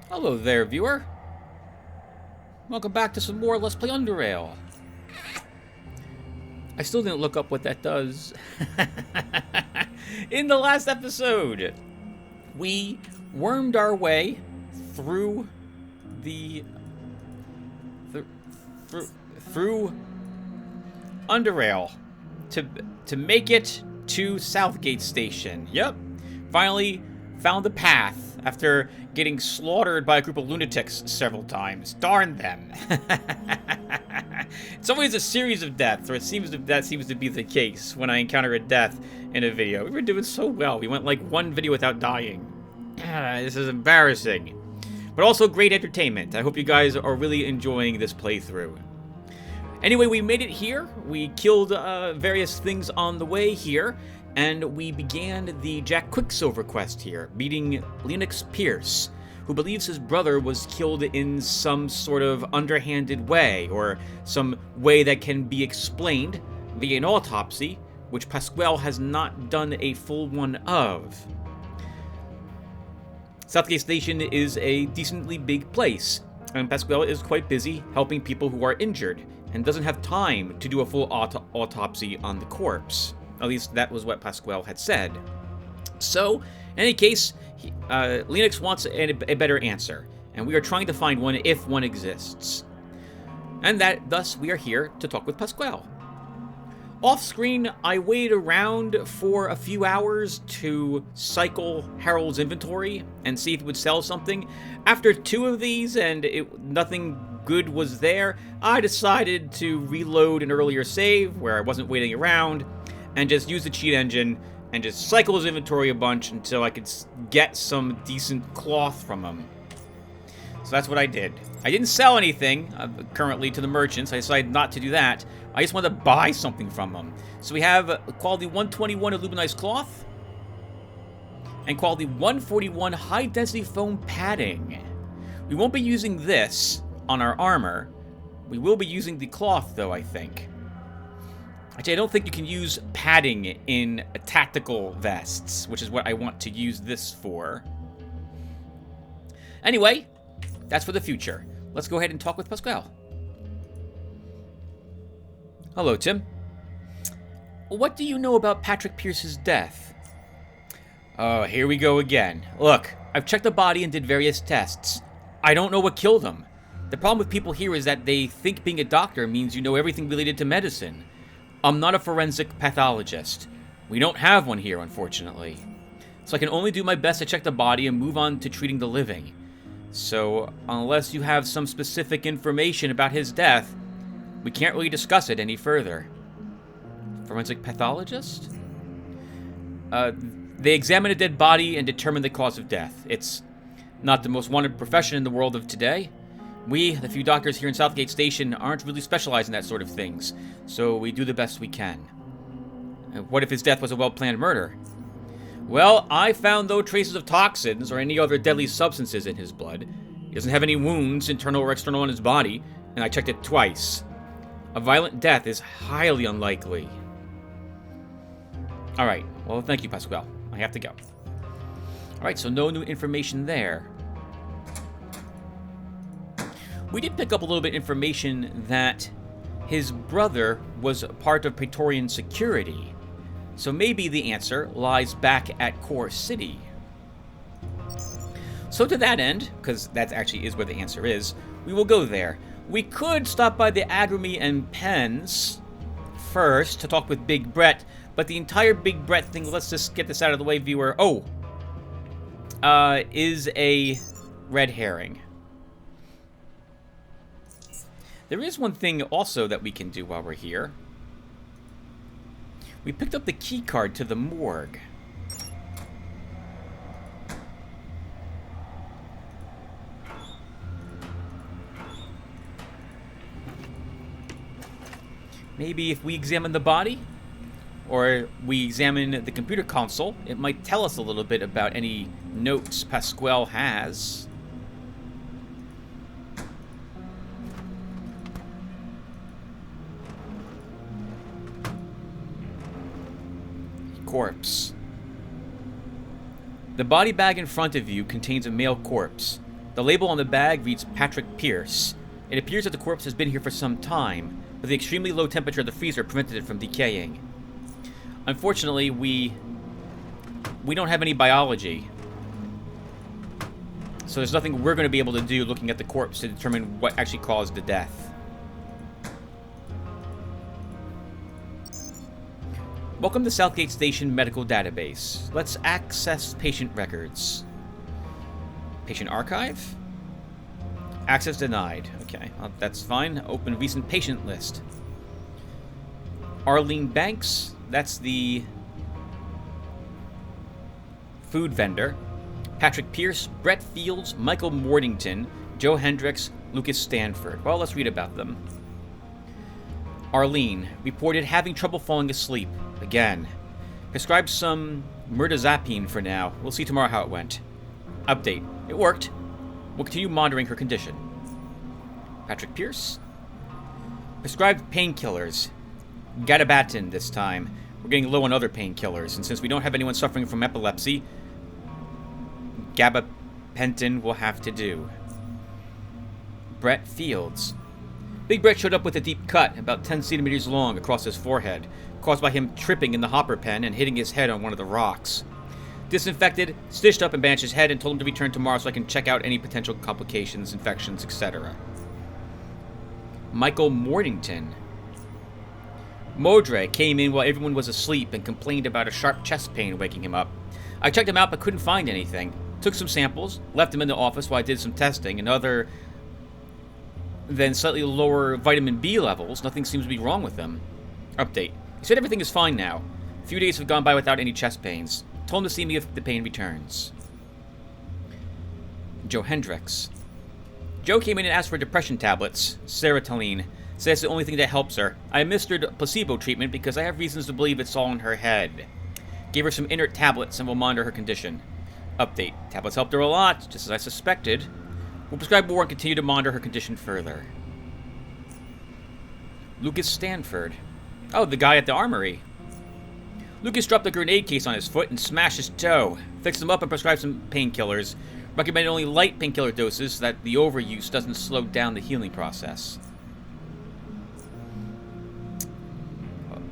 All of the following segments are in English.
Hello there, viewer. Welcome back to some more Let's Play Underrail. I still didn't look up what that does. In the last episode, we wormed our way through the... through Underrail to make it to Southgate Station. Yep. Finally found the path after getting slaughtered by a group of lunatics several times. Darn them. It's always a series of deaths, or that seems to be the case when I encounter a death in a video. We were doing so well. We went like one video without dying. This is embarrassing. But also great entertainment. I hope you guys are really enjoying this playthrough. Anyway, we made it here. We killed various things on the way here. And we began the Jack Quicksilver quest here, meeting Lennox Pierce, who believes his brother was killed in some sort of underhanded way, or some way that can be explained via an autopsy, which Pasquale has not done a full one of. Southgate Station is a decently big place, and Pasquale is quite busy helping people who are injured, and doesn't have time to do a full autopsy on the corpse. At least that was what Pasquale had said. So, in any case, Lennox wants a better answer, and we are trying to find one if one exists. And thus we are here to talk with Pasquale. Off-screen, I waited around for a few hours to cycle Harold's inventory and see if it would sell something. After 2 of these and nothing good was there, I decided to reload an earlier save where I wasn't waiting around, and just use the cheat engine and just cycle his inventory a bunch until I could get some decent cloth from him. So that's what I did. I didn't sell anything currently to the merchants. I decided not to do that. I just wanted to buy something from them. So we have quality 121 aluminized cloth and quality 141 high-density foam padding. We won't be using this on our armor. We will be using the cloth, though, I think. Actually, I don't think you can use padding in tactical vests, which is what I want to use this for. Anyway, that's for the future. Let's go ahead and talk with Pasquale. Hello, Tim. What do you know about Patrick Pierce's death? Oh, here we go again. Look, I've checked the body and did various tests. I don't know what killed him. The problem with people here is that they think being a doctor means you know everything related to medicine. I'm not a forensic pathologist. We don't have one here, unfortunately. So I can only do my best to check the body and move on to treating the living. So, unless you have some specific information about his death, we can't really discuss it any further. Forensic pathologist? They examine a dead body and determine the cause of death. It's not the most wanted profession in the world of today. We, the few doctors here in Southgate Station, aren't really specialized in that sort of things, so we do the best we can. What if his death was a well-planned murder? Well, I found no traces of toxins or any other deadly substances in his blood. He doesn't have any wounds, internal or external, on his body, and I checked it twice. A violent death is highly unlikely. Alright, well, thank you, Pasquale. I have to go. Alright, so no new information there. We did pick up a little bit of information that his brother was part of Praetorian security. So maybe the answer lies back at Core City. So to that end, because that actually is where the answer is, we will go there. We could stop by the Agramy and Pens first to talk with Big Brett, but the entire Big Brett thing, let's just get this out of the way, viewer. Is a red herring. There is one thing also that we can do while we're here. We picked up the key card to the morgue. Maybe if we examine the body, or we examine the computer console, it might tell us a little bit about any notes Pasquale has. Corpse. The body bag in front of you contains a male corpse. The label on the bag reads Patrick Pierce. It appears that the corpse has been here for some time, but the extremely low temperature of the freezer prevented it from decaying. Unfortunately, we don't have any biology. So there's nothing we're going to be able to do looking at the corpse to determine what actually caused the death. Welcome to Southgate Station Medical Database. Let's access patient records. Patient archive? Access denied. Okay, well, that's fine. Open recent patient list. Arlene Banks, that's the food vendor. Patrick Pierce, Brett Fields, Michael Mortington, Joe Hendricks, Lucas Stanford. Well, let's read about them. Arlene reported having trouble falling asleep. Again. Prescribed some mirtazapine for now. We'll see tomorrow how it went. Update. It worked. We'll continue monitoring her condition. Patrick Pierce. Prescribed painkillers. Gadabatin this time. We're getting low on other painkillers, and since we don't have anyone suffering from epilepsy, gabapentin will have to do. Brett Fields. Big Brett showed up with a deep cut, about 10 centimeters long, across his forehead, caused by him tripping in the hopper pen and hitting his head on one of the rocks. Disinfected, stitched up and bandaged his head, and told him to return tomorrow so I can check out any potential complications, infections, etc. Michael Mortington. Modre came in while everyone was asleep and complained about a sharp chest pain waking him up. I checked him out but couldn't find anything. Took some samples, left him in the office while I did some testing, and other than slightly lower vitamin B levels, nothing seems to be wrong with him. Update. He said everything is fine now. A few days have gone by without any chest pains. Told him to see me if the pain returns. Joe Hendricks. Joe came in and asked for depression tablets. Sertraline. Says the only thing that helps her. I administered placebo treatment because I have reasons to believe it's all in her head. Gave her some inert tablets and will monitor her condition. Update. Tablets helped her a lot, just as I suspected. We'll prescribe more and continue to monitor her condition further. Lucas Stanford. Oh, the guy at the armory. Lucas dropped a grenade case on his foot and smashed his toe. Fixed him up and prescribed some painkillers. Recommended only light painkiller doses so that the overuse doesn't slow down the healing process.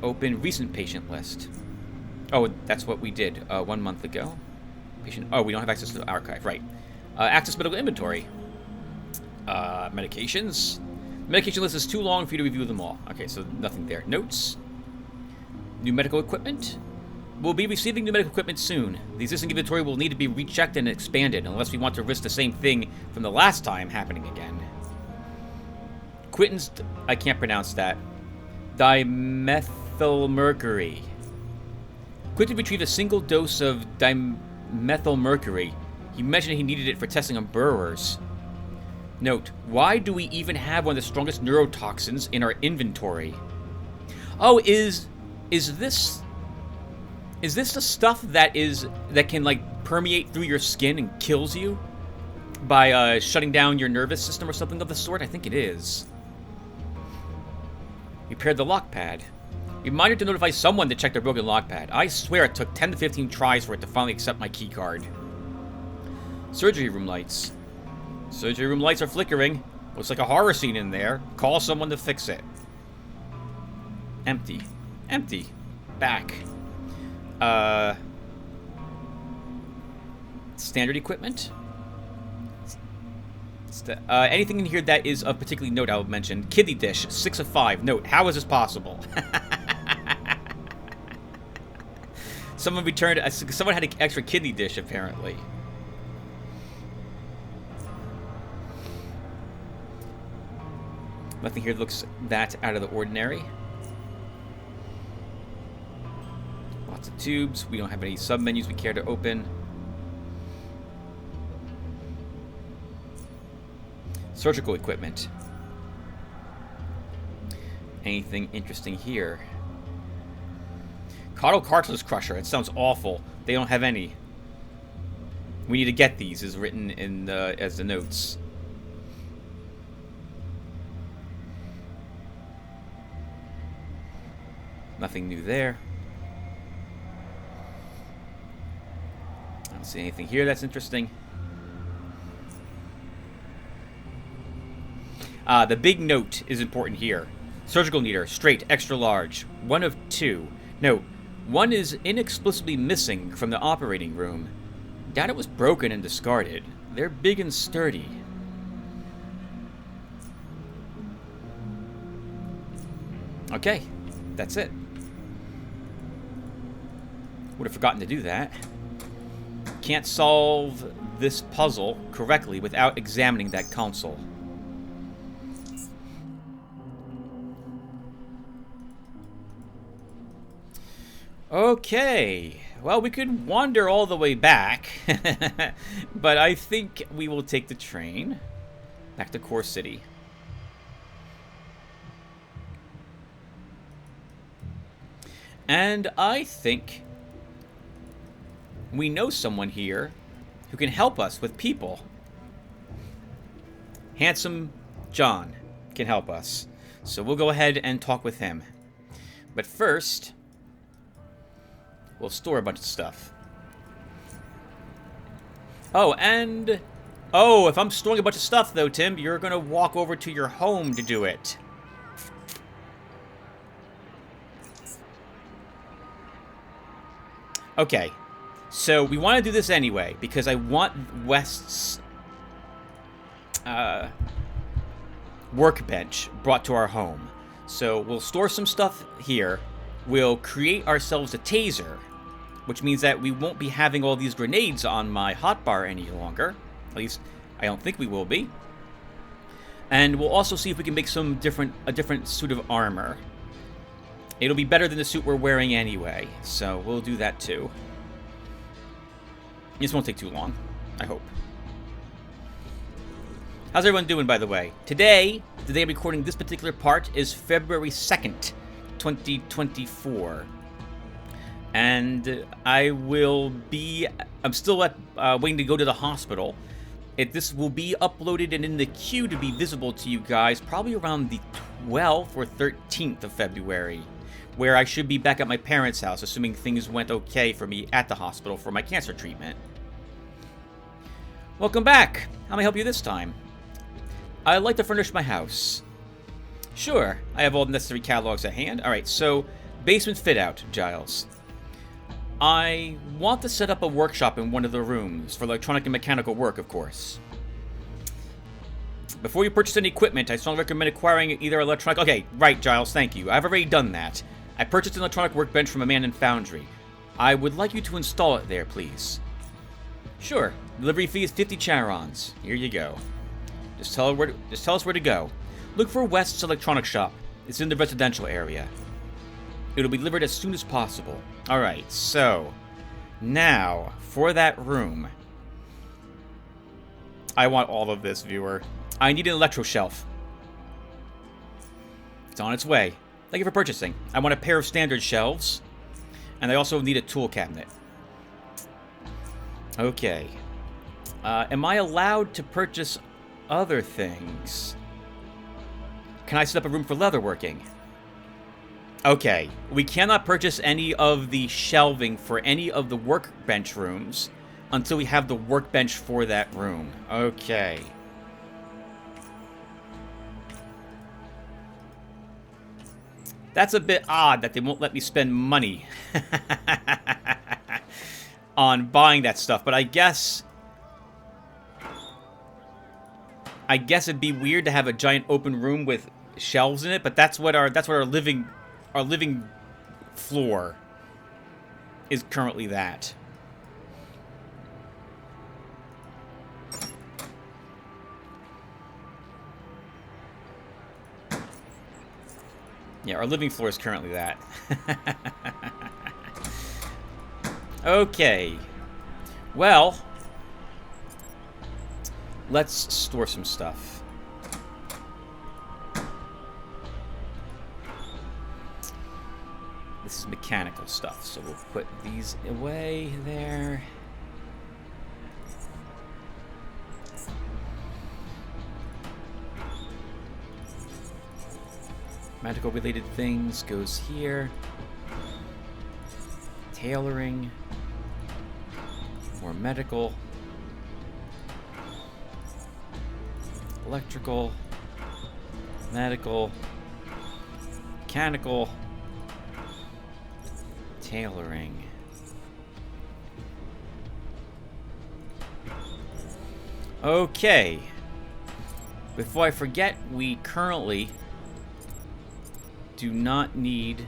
Open recent patient list. Oh, that's what we did 1 month ago. Patient. Oh, we don't have access to the archive. Right. Access medical inventory. Medications. Medication list is too long for you to review them all. Okay, so nothing there. Notes. New medical equipment. We'll be receiving new medical equipment soon. The existing inventory will need to be rechecked and expanded unless we want to risk the same thing from the last time happening again. Quentin's... I can't pronounce that. Dimethylmercury. Quentin retrieved a single dose of dimethylmercury. He mentioned he needed it for testing on burrowers. Note, why do we even have one of the strongest neurotoxins in our inventory? Oh, is this the stuff that can like permeate through your skin and kills you by shutting down your nervous system or something of the sort? I think it is. Repaired the lock pad. Reminder to notify someone to check their broken lock pad. I swear it took 10 to 15 tries for it to finally accept my key card. Surgery room lights. Surgery room lights are flickering. Looks like a horror scene in there. Call someone to fix it. Empty. Empty. Back. Standard equipment. Anything in here that is of particular note I will mention. Kidney dish, 6 of 5. Note, how is this possible? Someone had an extra kidney dish, apparently. Nothing here looks that out of the ordinary. Lots of tubes. We don't have any sub-menus we care to open. Surgical equipment. Anything interesting here? Caudal cartilage crusher. It sounds awful. They don't have any. We need to get these, is written in as the notes. Nothing new there. I don't see anything here that's interesting. The big note is important here. Surgical needle, straight, extra large. 1 of 2. Note, 1 is inexplicably missing from the operating room. Doubt it was broken and discarded. They're big and sturdy. Okay, that's it. Would have forgotten to do that. Can't solve this puzzle correctly without examining that console. Okay, well, we could wander all the way back, but I think we will take the train back to Core City. And I think we know someone here who can help us with people. Handsome John can help us. So we'll go ahead and talk with him. But first, we'll store a bunch of stuff. Oh, and... Oh, if I'm storing a bunch of stuff, though, Tim, you're going to walk over to your home to do it. Okay. So, we want to do this anyway, because I want West's workbench brought to our home. So, we'll store some stuff here. We'll create ourselves a taser, which means that we won't be having all these grenades on my hotbar any longer. At least, I don't think we will be. And we'll also see if we can make a different suit of armor. It'll be better than the suit we're wearing anyway, so we'll do that too. This won't take too long, I hope. How's everyone doing, by the way? Today, the day I'm recording this particular part, is February 2nd, 2024. And I'm still waiting to go to the hospital. This will be uploaded and in the queue to be visible to you guys probably around the 12th or 13th of February, where I should be back at my parents' house, assuming things went okay for me at the hospital for my cancer treatment. Welcome back! How may I help you this time? I'd like to furnish my house. Sure, I have all the necessary catalogs at hand. Alright, so, basement fit-out, Giles. I want to set up a workshop in one of the rooms, for electronic and mechanical work, of course. Before you purchase any equipment, I strongly recommend acquiring either electronic... Okay, right, Giles, thank you. I've already done that. I purchased an electronic workbench from a man in Foundry. I would like you to install it there, please. Sure. Delivery fee is 50 charons. Here you go. Just tell us where to go. Look for West's electronic shop. It's in the residential area. It'll be delivered as soon as possible. Alright, so... Now, for that room... I want all of this, viewer. I need an electro shelf. It's on its way. Thank you for purchasing. I want a pair of standard shelves. And I also need a tool cabinet. Okay. Am I allowed to purchase other things? Can I set up a room for leatherworking? Okay. We cannot purchase any of the shelving for any of the workbench rooms until we have the workbench for that room. Okay. That's a bit odd that they won't let me spend money on buying that stuff, but I guess it'd be weird to have a giant open room with shelves in it, but that's what our living floor is currently that. Yeah, our living floor is currently that. Okay. Well, let's store some stuff. This is mechanical stuff, so we'll put these away there. Medical related things goes here. Tailoring. More medical. Electrical. Medical. Mechanical. Tailoring. Okay. Before I forget, we currently do not need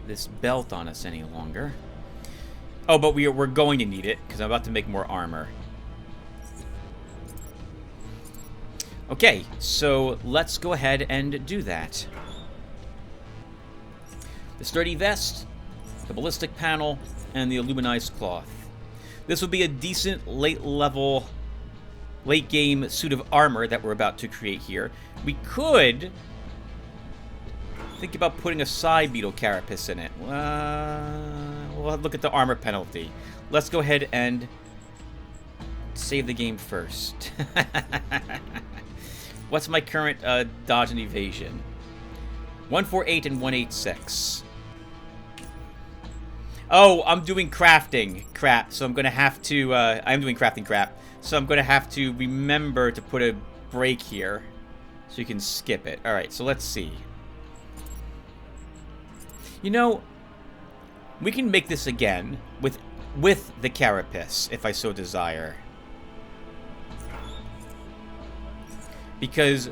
this belt on us any longer. Oh, but we're going to need it, because I'm about to make more armor. Okay, so let's go ahead and do that. The sturdy vest, the ballistic panel, and the aluminized cloth. This would be a decent late-level, late-game suit of armor that we're about to create here. We could think about putting a side beetle carapace in it. We'll look at the armor penalty. Let's go ahead and save the game first. What's my current dodge and evasion? 148 and 186. Oh, I'm doing crafting crap, so I'm going to have to... I'm doing crafting crap, so I'm going to have to remember to put a break here so you can skip it. Alright, so let's see. You know, we can make this again with the carapace, if I so desire. Because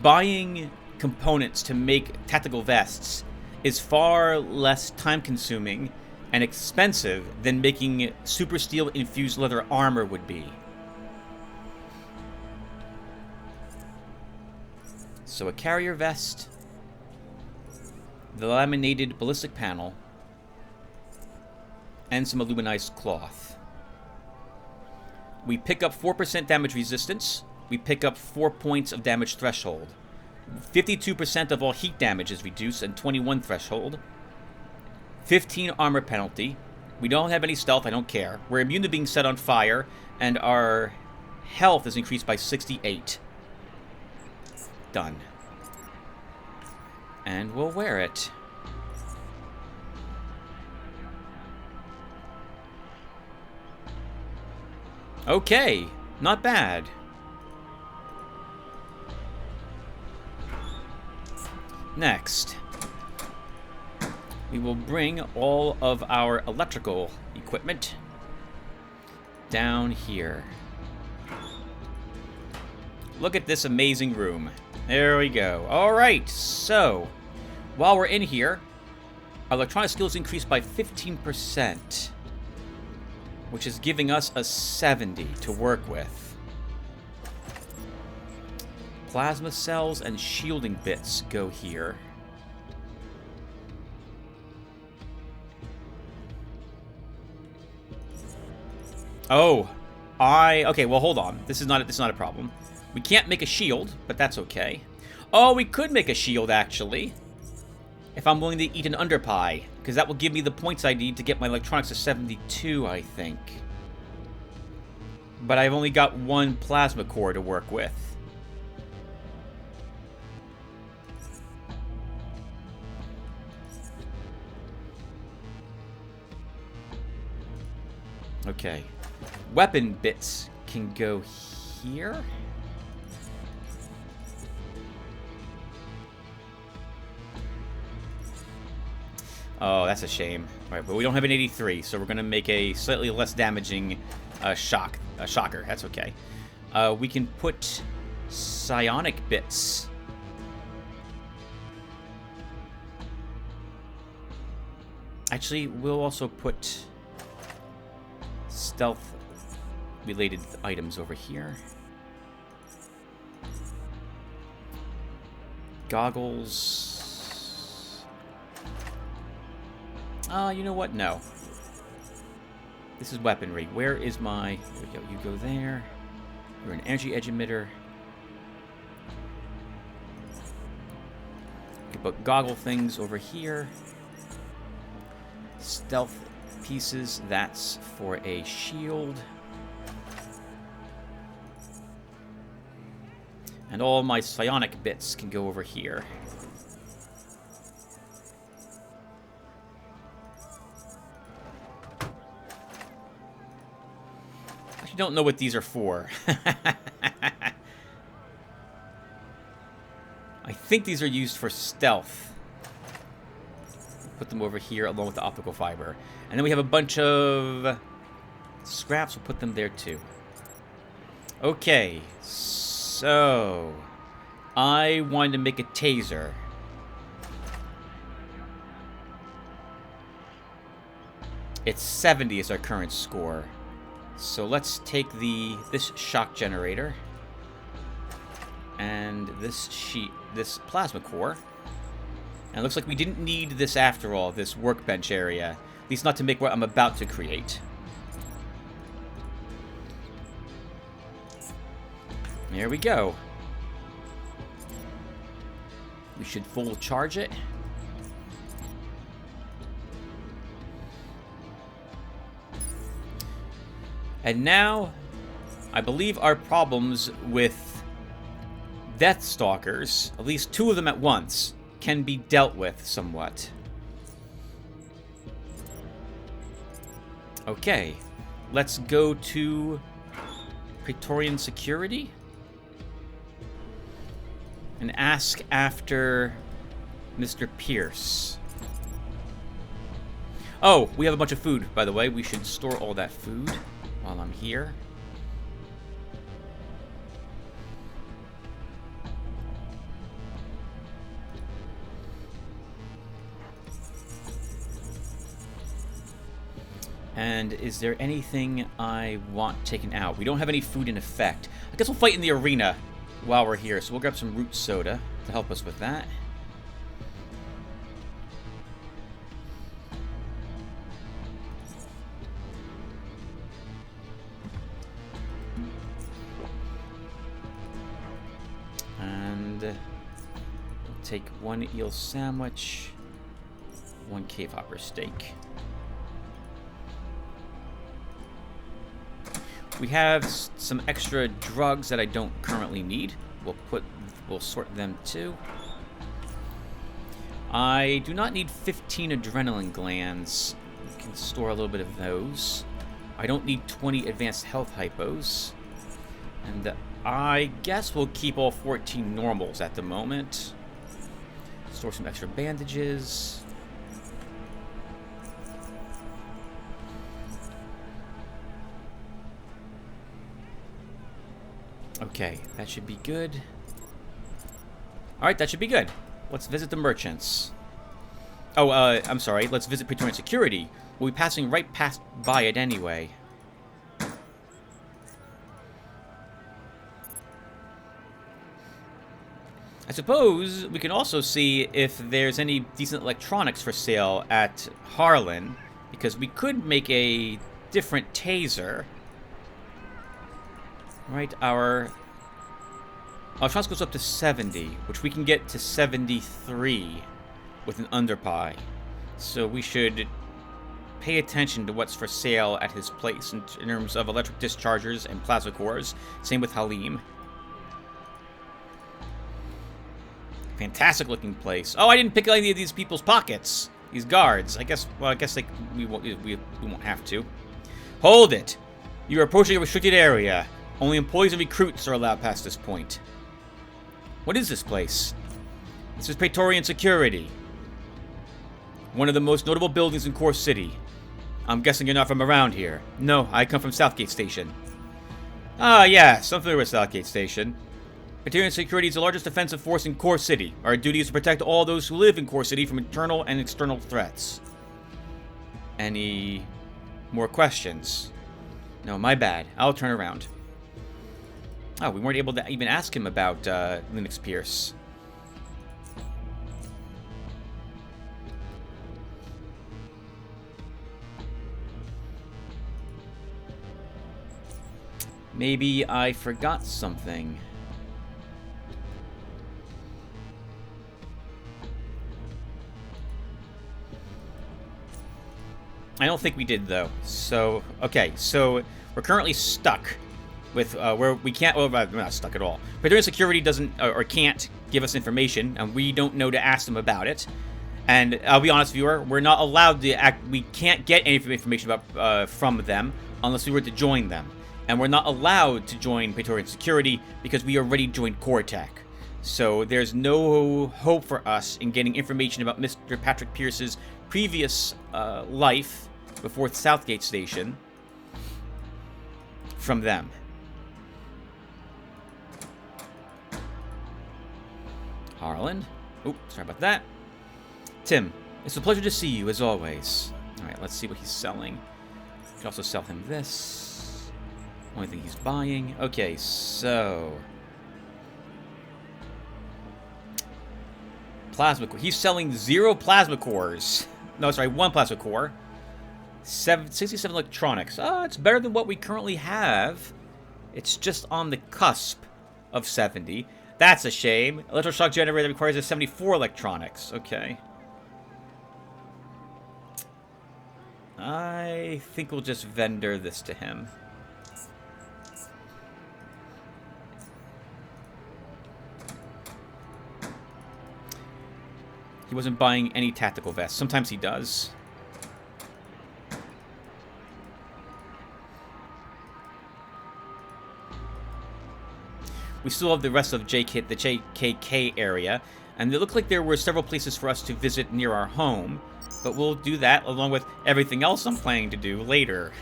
buying components to make tactical vests is far less time-consuming and expensive than making super steel infused leather armor would be. So a carrier vest, the laminated ballistic panel, and some aluminized cloth. We pick up 4% damage resistance. We pick up 4 points of damage threshold. 52% of all heat damage is reduced and 21 threshold. 15 armor penalty. We don't have any stealth, I don't care. We're immune to being set on fire, and our health is increased by 68. Done. And we'll wear it. Okay, not bad. Next, we will bring all of our electrical equipment down here. Look at this amazing room. There we go. Alright, so, while we're in here, our electronic skills increased by 15%, which is giving us a 70 to work with. Plasma cells and shielding bits go here. Oh, okay, well, hold on. This is not a problem. We can't make a shield, but that's okay. Oh, we could make a shield, actually. If I'm willing to eat an underpie, because that will give me the points I need to get my electronics to 72, I think. But I've only got one plasma core to work with. Okay. Weapon bits can go here. Oh, that's a shame. All right, but we don't have an 83, so we're going to make a slightly less damaging shocker. That's okay. We can put psionic bits. Actually, we'll also put stealth-related items over here. Goggles. You know what? No. This is weaponry. Where is my... There we go. You go there. You're an energy edge emitter. You can put goggle things over here. Stealth pieces. That's for a shield. And all my psionic bits can go over here. I don't know what these are for. I think these are used for stealth. Put them over here along with the optical fiber. And then we have a bunch of scraps. We'll put them there too. Okay, so I wanted to make a taser. It's 70 is our current score. So let's take this shock generator and this plasma core. And it looks like we didn't need this after all, this workbench area. At least not to make what I'm about to create. There we go. We should full charge it. And now, I believe our problems with Deathstalkers, at least 2 of them at once, can be dealt with somewhat. Okay, let's go to Praetorian Security and ask after Mr. Pierce. Oh, we have a bunch of food, by the way. We should store all that food while I'm here. And is there anything I want taken out? We don't have any food in effect. I guess we'll fight in the arena while we're here. So we'll grab some root soda to help us with that. And we'll take 1 eel sandwich, 1 cave hopper steak. We have some extra drugs that I don't currently need. We'll sort them too. I do not need 15 adrenaline glands. We can store a little bit of those. I don't need 20 advanced health hypos. And I guess we'll keep all 14 normals at the moment. Store some extra bandages. Okay, that should be good. Alright, that should be good. Let's visit the merchants. Oh, I'm sorry. Let's visit Praetorian Security. We'll be passing right by it anyway. I suppose we can also see if there's any decent electronics for sale at Harlan, because we could make a different taser. Right, our electronics goes up to 70, which we can get to 73 with an underpie. So we should pay attention to what's for sale at his place in terms of electric dischargers and plasma cores. Same with Halim. Fantastic looking place. Oh, I didn't pick any of these people's pockets. These guards. I guess like we won't have to. Hold it. You are approaching a restricted area. Only employees and recruits are allowed past this point. What is this place? This is Praetorian Security. One of the most notable buildings in Core City. I'm guessing you're not from around here. No, I come from Southgate Station. Ah, yes, I'm familiar with Southgate Station. Praetorian Security is the largest defensive force in Core City. Our duty is to protect all those who live in Core City from internal and external threats. Any more questions? No, my bad. I'll turn around. Oh, we weren't able to even ask him about Linux Pierce. Maybe I forgot something. I don't think we did, though. So, okay, so we're currently stuck with where we can't, well, we're not stuck at all. Praetorian Security doesn't, or can't give us information, and we don't know to ask them about it. And I'll be honest, viewer, we're not allowed to we can't get any information about from them unless we were to join them. And we're not allowed to join Praetorian Security because we already joined Cortec. So there's no hope for us in getting information about Mr. Patrick Pierce's previous life before Southgate Station from them. Harlan. Oh, sorry about that. Tim, it's a pleasure to see you as always. Alright, let's see what he's selling. We can also sell him this. Only thing he's buying. Okay, so... Plasma core. He's selling 0 plasma cores. No, sorry, 1 plasma core. 67 electronics. It's better than what we currently have. It's just on the cusp of 70. That's a shame. Electroshock generator requires a 74 electronics. Okay. I think we'll just vendor this to him. He wasn't buying any tactical vests. Sometimes he does. We still have the rest of the JKK area, and it looked like there were several places for us to visit near our home, but we'll do that along with everything else I'm planning to do later.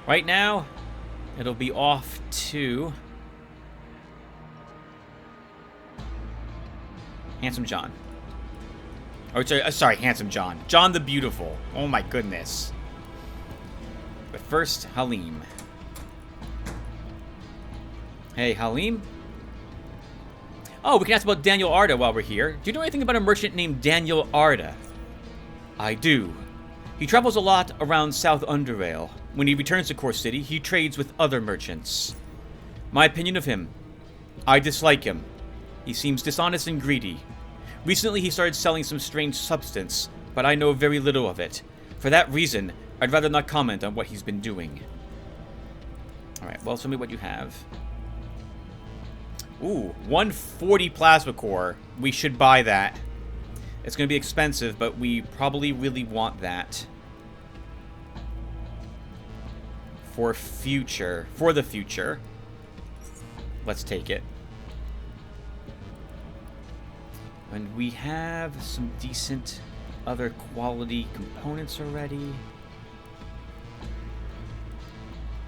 Right now, it'll be off to Handsome John. Oh, sorry, Handsome John. John the Beautiful. Oh my goodness. But first, Halim. Hey, Halim? Oh, we can ask about Daniel Arda while we're here. Do you know anything about a merchant named Daniel Arda? I do. He travels a lot around South Underrail. When he returns to Core City, he trades with other merchants. My opinion of him: I dislike him. He seems dishonest and greedy. Recently, he started selling some strange substance, but I know very little of it. For that reason, I'd rather not comment on what he's been doing. Alright, well, tell me what you have. Ooh, 140 plasma core. We should buy that. It's going to be expensive, but we probably really want that. For the future. Let's take it. And we have some decent other quality components already.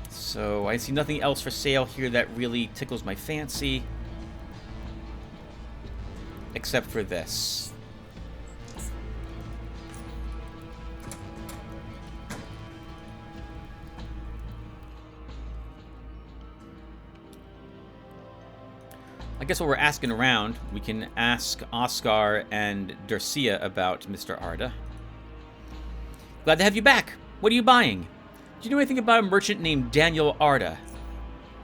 So I see nothing else for sale here that really tickles my fancy. Except for this. I guess while we're asking around, we can ask Oscar and Dercia about Mr. Arda. Glad to have you back. What are you buying? Do you know anything about a merchant named Daniel Arda?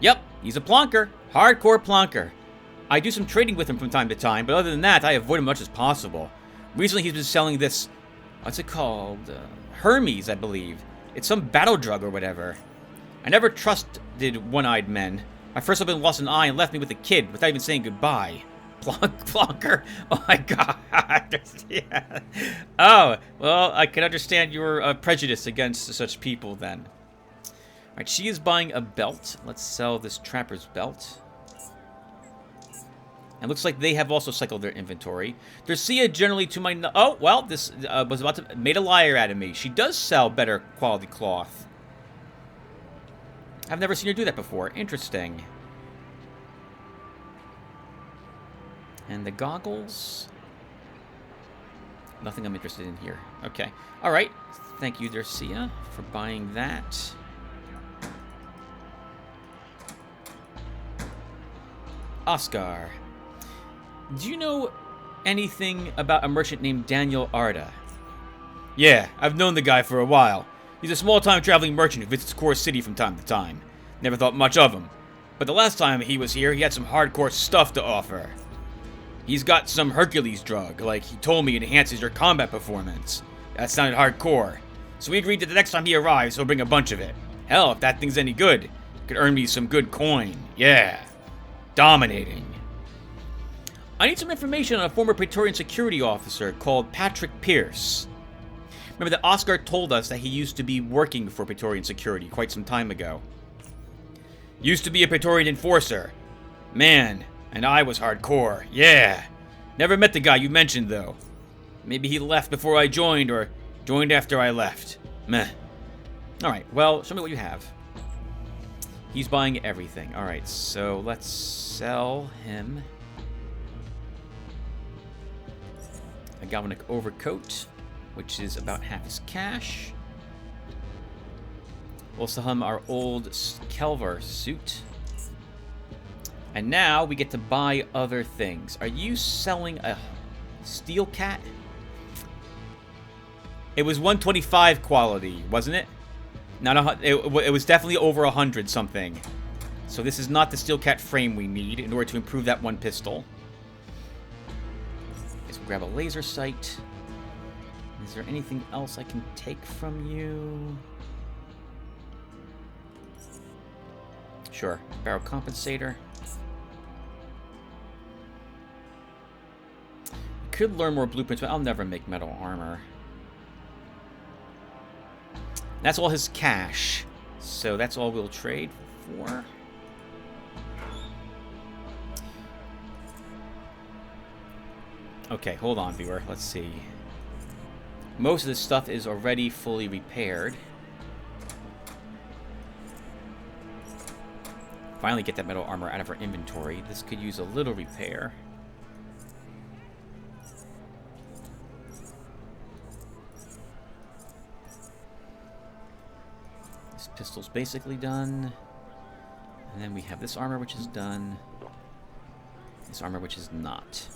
Yep, he's a plonker. Hardcore plonker. I do some trading with him from time to time, but other than that, I avoid him much as possible. Recently, he's been selling this... What's it called? Hermes, I believe. It's some battle drug or whatever. I never trusted one-eyed men. My first husband lost an eye and left me with a kid without even saying goodbye. Plonker? Oh my god. Yeah. Oh, well, I can understand your prejudice against such people then. Alright, she is buying a belt. Let's sell this trapper's belt. And looks like they have also cycled their inventory. Dercia generally to my... Oh, well, this was about to... Made a liar out of me. She does sell better quality cloth. I've never seen her do that before. Interesting. And the goggles? Nothing I'm interested in here. Okay. Alright. Thank you, Dercia, for buying that. Oscar. Do you know anything about a merchant named Daniel Arda? Yeah, I've known the guy for a while. He's a small-time traveling merchant who visits Core City from time to time. Never thought much of him. But the last time he was here, he had some hardcore stuff to offer. He's got some Hercules drug, like he told me it enhances your combat performance. That sounded hardcore. So we agreed that the next time he arrives, he'll bring a bunch of it. Hell, if that thing's any good, it could earn me some good coin. Yeah. Dominating. I need some information on a former Praetorian security officer called Patrick Pierce. Remember that Oscar told us that he used to be working for Praetorian security quite some time ago. Used to be a Praetorian enforcer. Man, and I was hardcore. Yeah. Never met the guy you mentioned, though. Maybe he left before I joined, or joined after I left. Meh. Alright, well, show me what you have. He's buying everything. Alright, so let's sell him a galvanic overcoat, which is about half his cash. We'll sell him our old Kelvar suit. And now we get to buy other things. Are you selling a steel cat? It was 125 quality, wasn't it? Not it was definitely over 100 something. So this is not the steel cat frame we need in order to improve that one pistol. Let's grab a laser sight. Is there anything else I can take from you? Sure. Barrel compensator. Could learn more blueprints, but I'll never make metal armor. That's all his cash. So that's all we'll trade for. Okay, hold on, viewer. Let's see. Most of this stuff is already fully repaired. Finally get that metal armor out of our inventory. This could use a little repair. This pistol's basically done. And then we have this armor, which is done. This armor, which is not.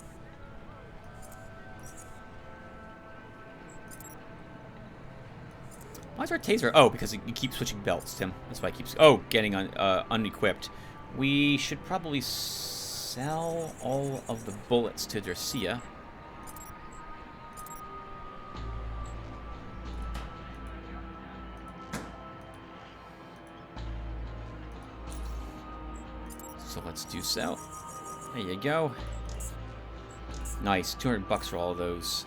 Why is our taser? Oh, because you keep switching belts, Tim. That's why it keeps... Oh, getting unequipped. We should probably sell all of the bullets to Dercia. So let's do so. There you go. Nice, 200 bucks for all of those.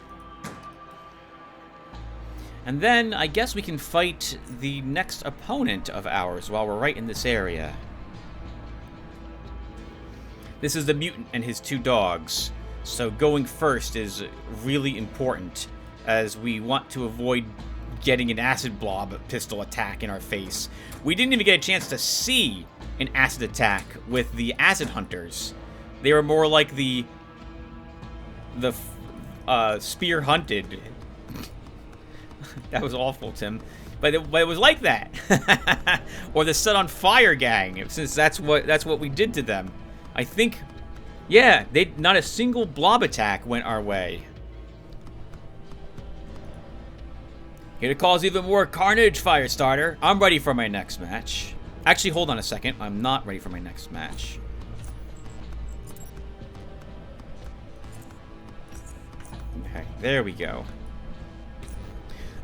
And then, I guess we can fight the next opponent of ours while we're right in this area. This is the mutant and his two dogs. So going first is really important, as we want to avoid getting an acid blob pistol attack in our face. We didn't even get a chance to see an acid attack with the acid hunters. They were more like the spear hunted. That was awful, Tim. But it was like that. Or the set on fire gang, since that's what we did to them. I think, yeah, not a single blob attack went our way. Here to cause even more carnage, Firestarter. I'm ready for my next match. Actually, hold on a second. I'm not ready for my next match. Okay, there we go.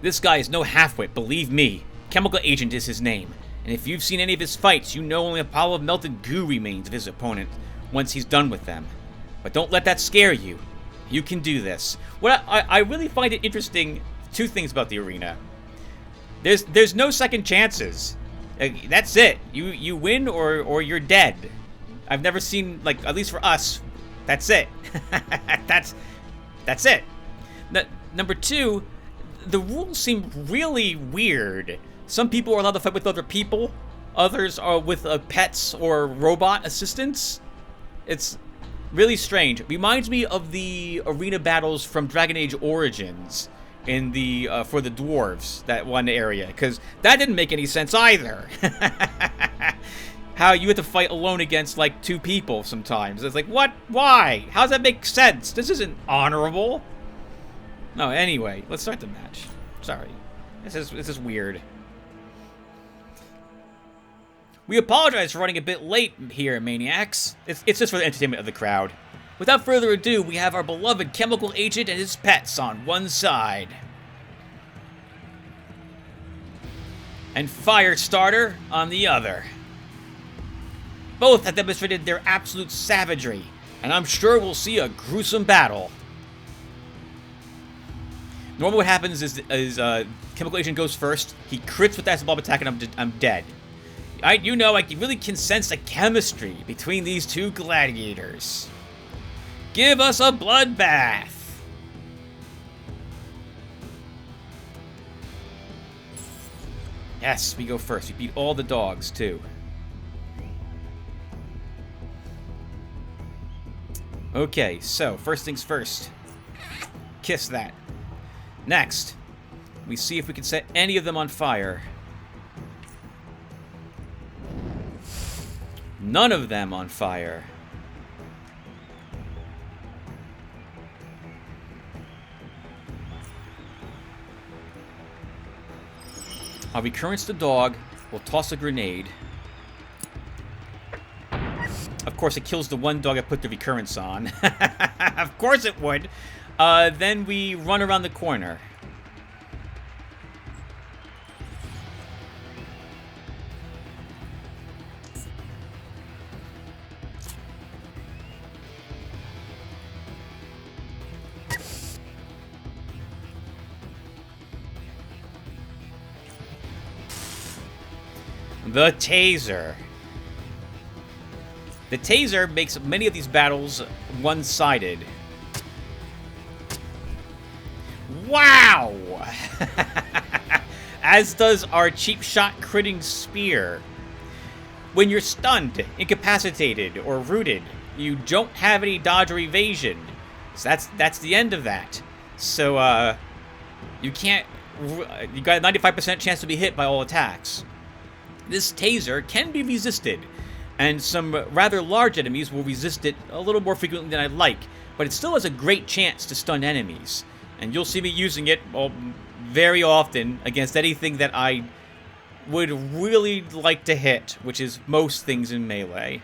This guy is no halfwit, believe me. Chemical Agent is his name. And if you've seen any of his fights, you know only a pile of melted goo remains of his opponent once he's done with them. But don't let that scare you. You can do this. What I really find it interesting, two things about the arena. There's no second chances. That's it. You win or you're dead. I've never seen, like, at least for us, that's it. that's it. Number two, the rules seem really weird. Some people are allowed to fight with other people. Others are with pets or robot assistants. It's really strange. Reminds me of the arena battles from Dragon Age Origins in the for the dwarves, that one area, because that didn't make any sense either. How you had to fight alone against like two people sometimes. It's like, what? Why? How does that make sense? This isn't honorable. No, anyway, let's start the match. Sorry. This is weird. We apologize for running a bit late here, Maniacs. It's just for the entertainment of the crowd. Without further ado, we have our beloved Chemical Agent and his pets on one side. And Firestarter on the other. Both have demonstrated their absolute savagery, and I'm sure we'll see a gruesome battle. Normally what happens is Chemical Agent goes first, he crits with that blob attack, and I'm dead. I really can sense a chemistry between these two gladiators. Give us a bloodbath! Yes, we go first. We beat all the dogs, too. Okay, so, first things first. Kiss that. Next, we see if we can set any of them on fire. None of them on fire. I'll recurrence the dog. We'll toss a grenade. Of course, it kills the one dog I put the recurrence on. Of course it would. Then we run around the corner. The taser. The taser makes many of these battles one-sided. Wow! As does our cheap shot critting spear. When you're stunned, incapacitated, or rooted, you don't have any dodge or evasion. So that's the end of that. So, you can't... You got a 95% chance to be hit by all attacks. This taser can be resisted, and some rather large enemies will resist it a little more frequently than I'd like, but it still has a great chance to stun enemies. And you'll see me using it very often against anything that I would really like to hit, which is most things in Melee.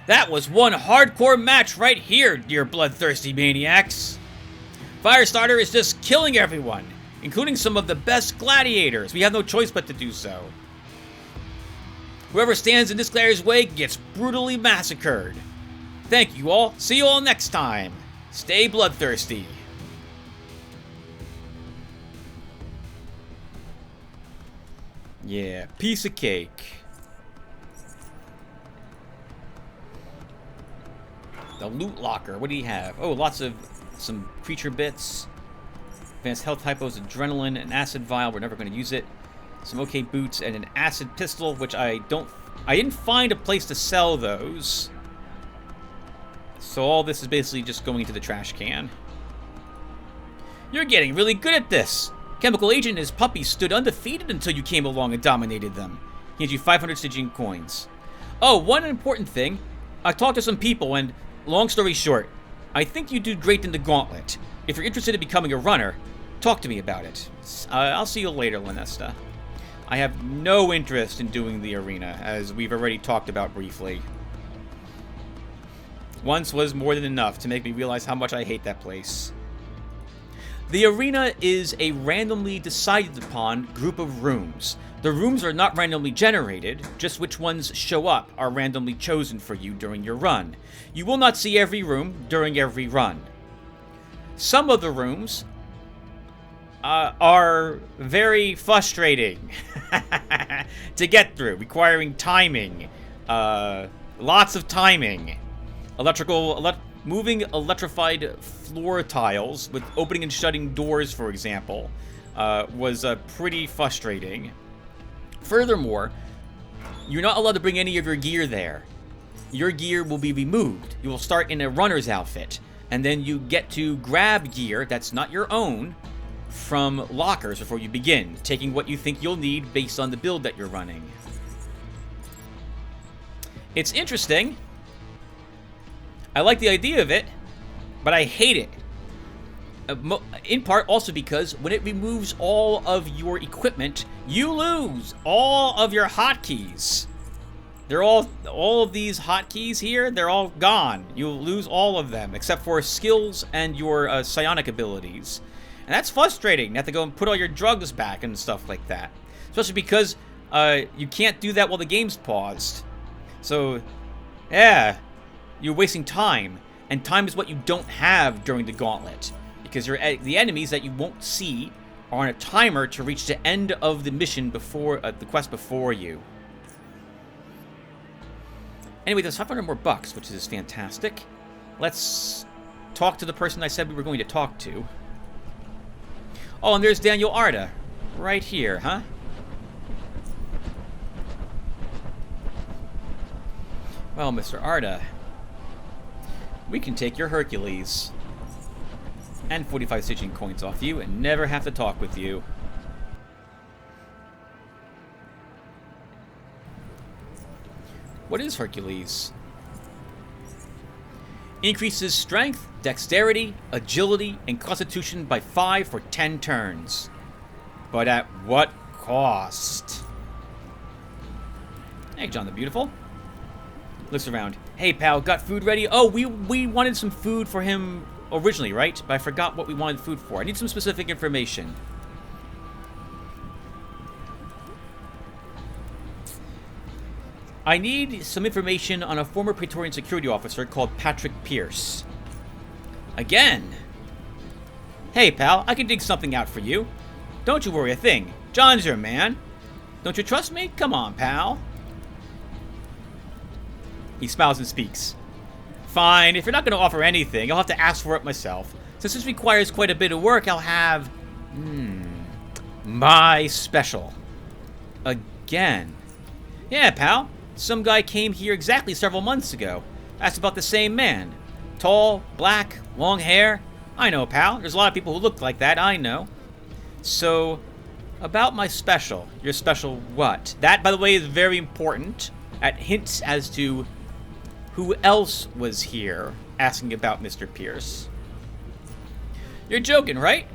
That was one hardcore match right here, dear bloodthirsty maniacs. Firestarter is just killing everyone, including some of the best gladiators. We have no choice but to do so. Whoever stands in this gladiator's way gets brutally massacred. Thank you all. See you all next time. Stay bloodthirsty. Yeah, piece of cake. The loot locker. What do you have? Oh, lots of some creature bits. Advanced health typos, adrenaline, an acid vial. We're never going to use it. Some okay boots and an acid pistol, which I didn't find a place to sell those. So all this is basically just going into the trash can. You're getting really good at this. Chemical Agent and his puppies stood undefeated until you came along and dominated them. He hands you 500 Stygian coins. Oh, one important thing. I talked to some people and, long story short, I think you do great in the gauntlet. If you're interested in becoming a runner, talk to me about it. I'll see you later, Lanesta. I have no interest in doing the arena, as we've already talked about briefly. Once was more than enough to make me realize how much I hate that place. The arena is a randomly decided upon group of rooms. The rooms are not randomly generated, just which ones show up are randomly chosen for you during your run. You will not see every room during every run. Some of the rooms are very frustrating to get through, requiring timing, lots of timing. Moving electrified floor tiles with opening and shutting doors, for example, was pretty frustrating. Furthermore, you're not allowed to bring any of your gear there. Your gear will be removed. You will start in a runner's outfit, and then you get to grab gear that's not your own from lockers before you begin, taking what you think you'll need based on the build that you're running. It's interesting. I like the idea of it, but I hate it. In part also because when it removes all of your equipment, you lose all of your hotkeys. They're all of these hotkeys here, they're all gone. You'll lose all of them, except for skills and your psionic abilities. And that's frustrating. You have to go and put all your drugs back and stuff like that. Especially because you can't do that while the game's paused. So, yeah, you're wasting time. And time is what you don't have during the gauntlet. because the enemies that you won't see are on a timer to reach the end of the mission before the quest before you. Anyway, there's 500 more bucks, which is fantastic. Let's talk to the person I said we were going to talk to. Oh, and there's Daniel Arda. Right here, huh? Well, Mr. Arda, we can take your Hercules and 45 stitching coins off you and never have to talk with you. What is Hercules? Increases strength, dexterity, agility, and constitution by 5 for 10 turns. But at what cost? Hey, John the Beautiful. Looks around. Hey, pal, got food ready? Oh, we wanted some food for him originally, right? But I forgot what we wanted food for. I need some specific information. I need some information on a former Praetorian security officer called Patrick Pierce. Again? Hey, pal, I can dig something out for you. Don't you worry a thing. John's your man. Don't you trust me? Come on, pal. He smiles and speaks. Fine, if you're not going to offer anything, I'll have to ask for it myself. Since this requires quite a bit of work, I'll have... my special. Again. Yeah, pal. Some guy came here exactly several months ago. Asked about the same man. Tall, black, long hair. I know, pal. There's a lot of people who look like that, I know. So, about my special. Your special what? That, by the way, is very important. At hints as to who else was here asking about Mr. Pierce. You're joking, right?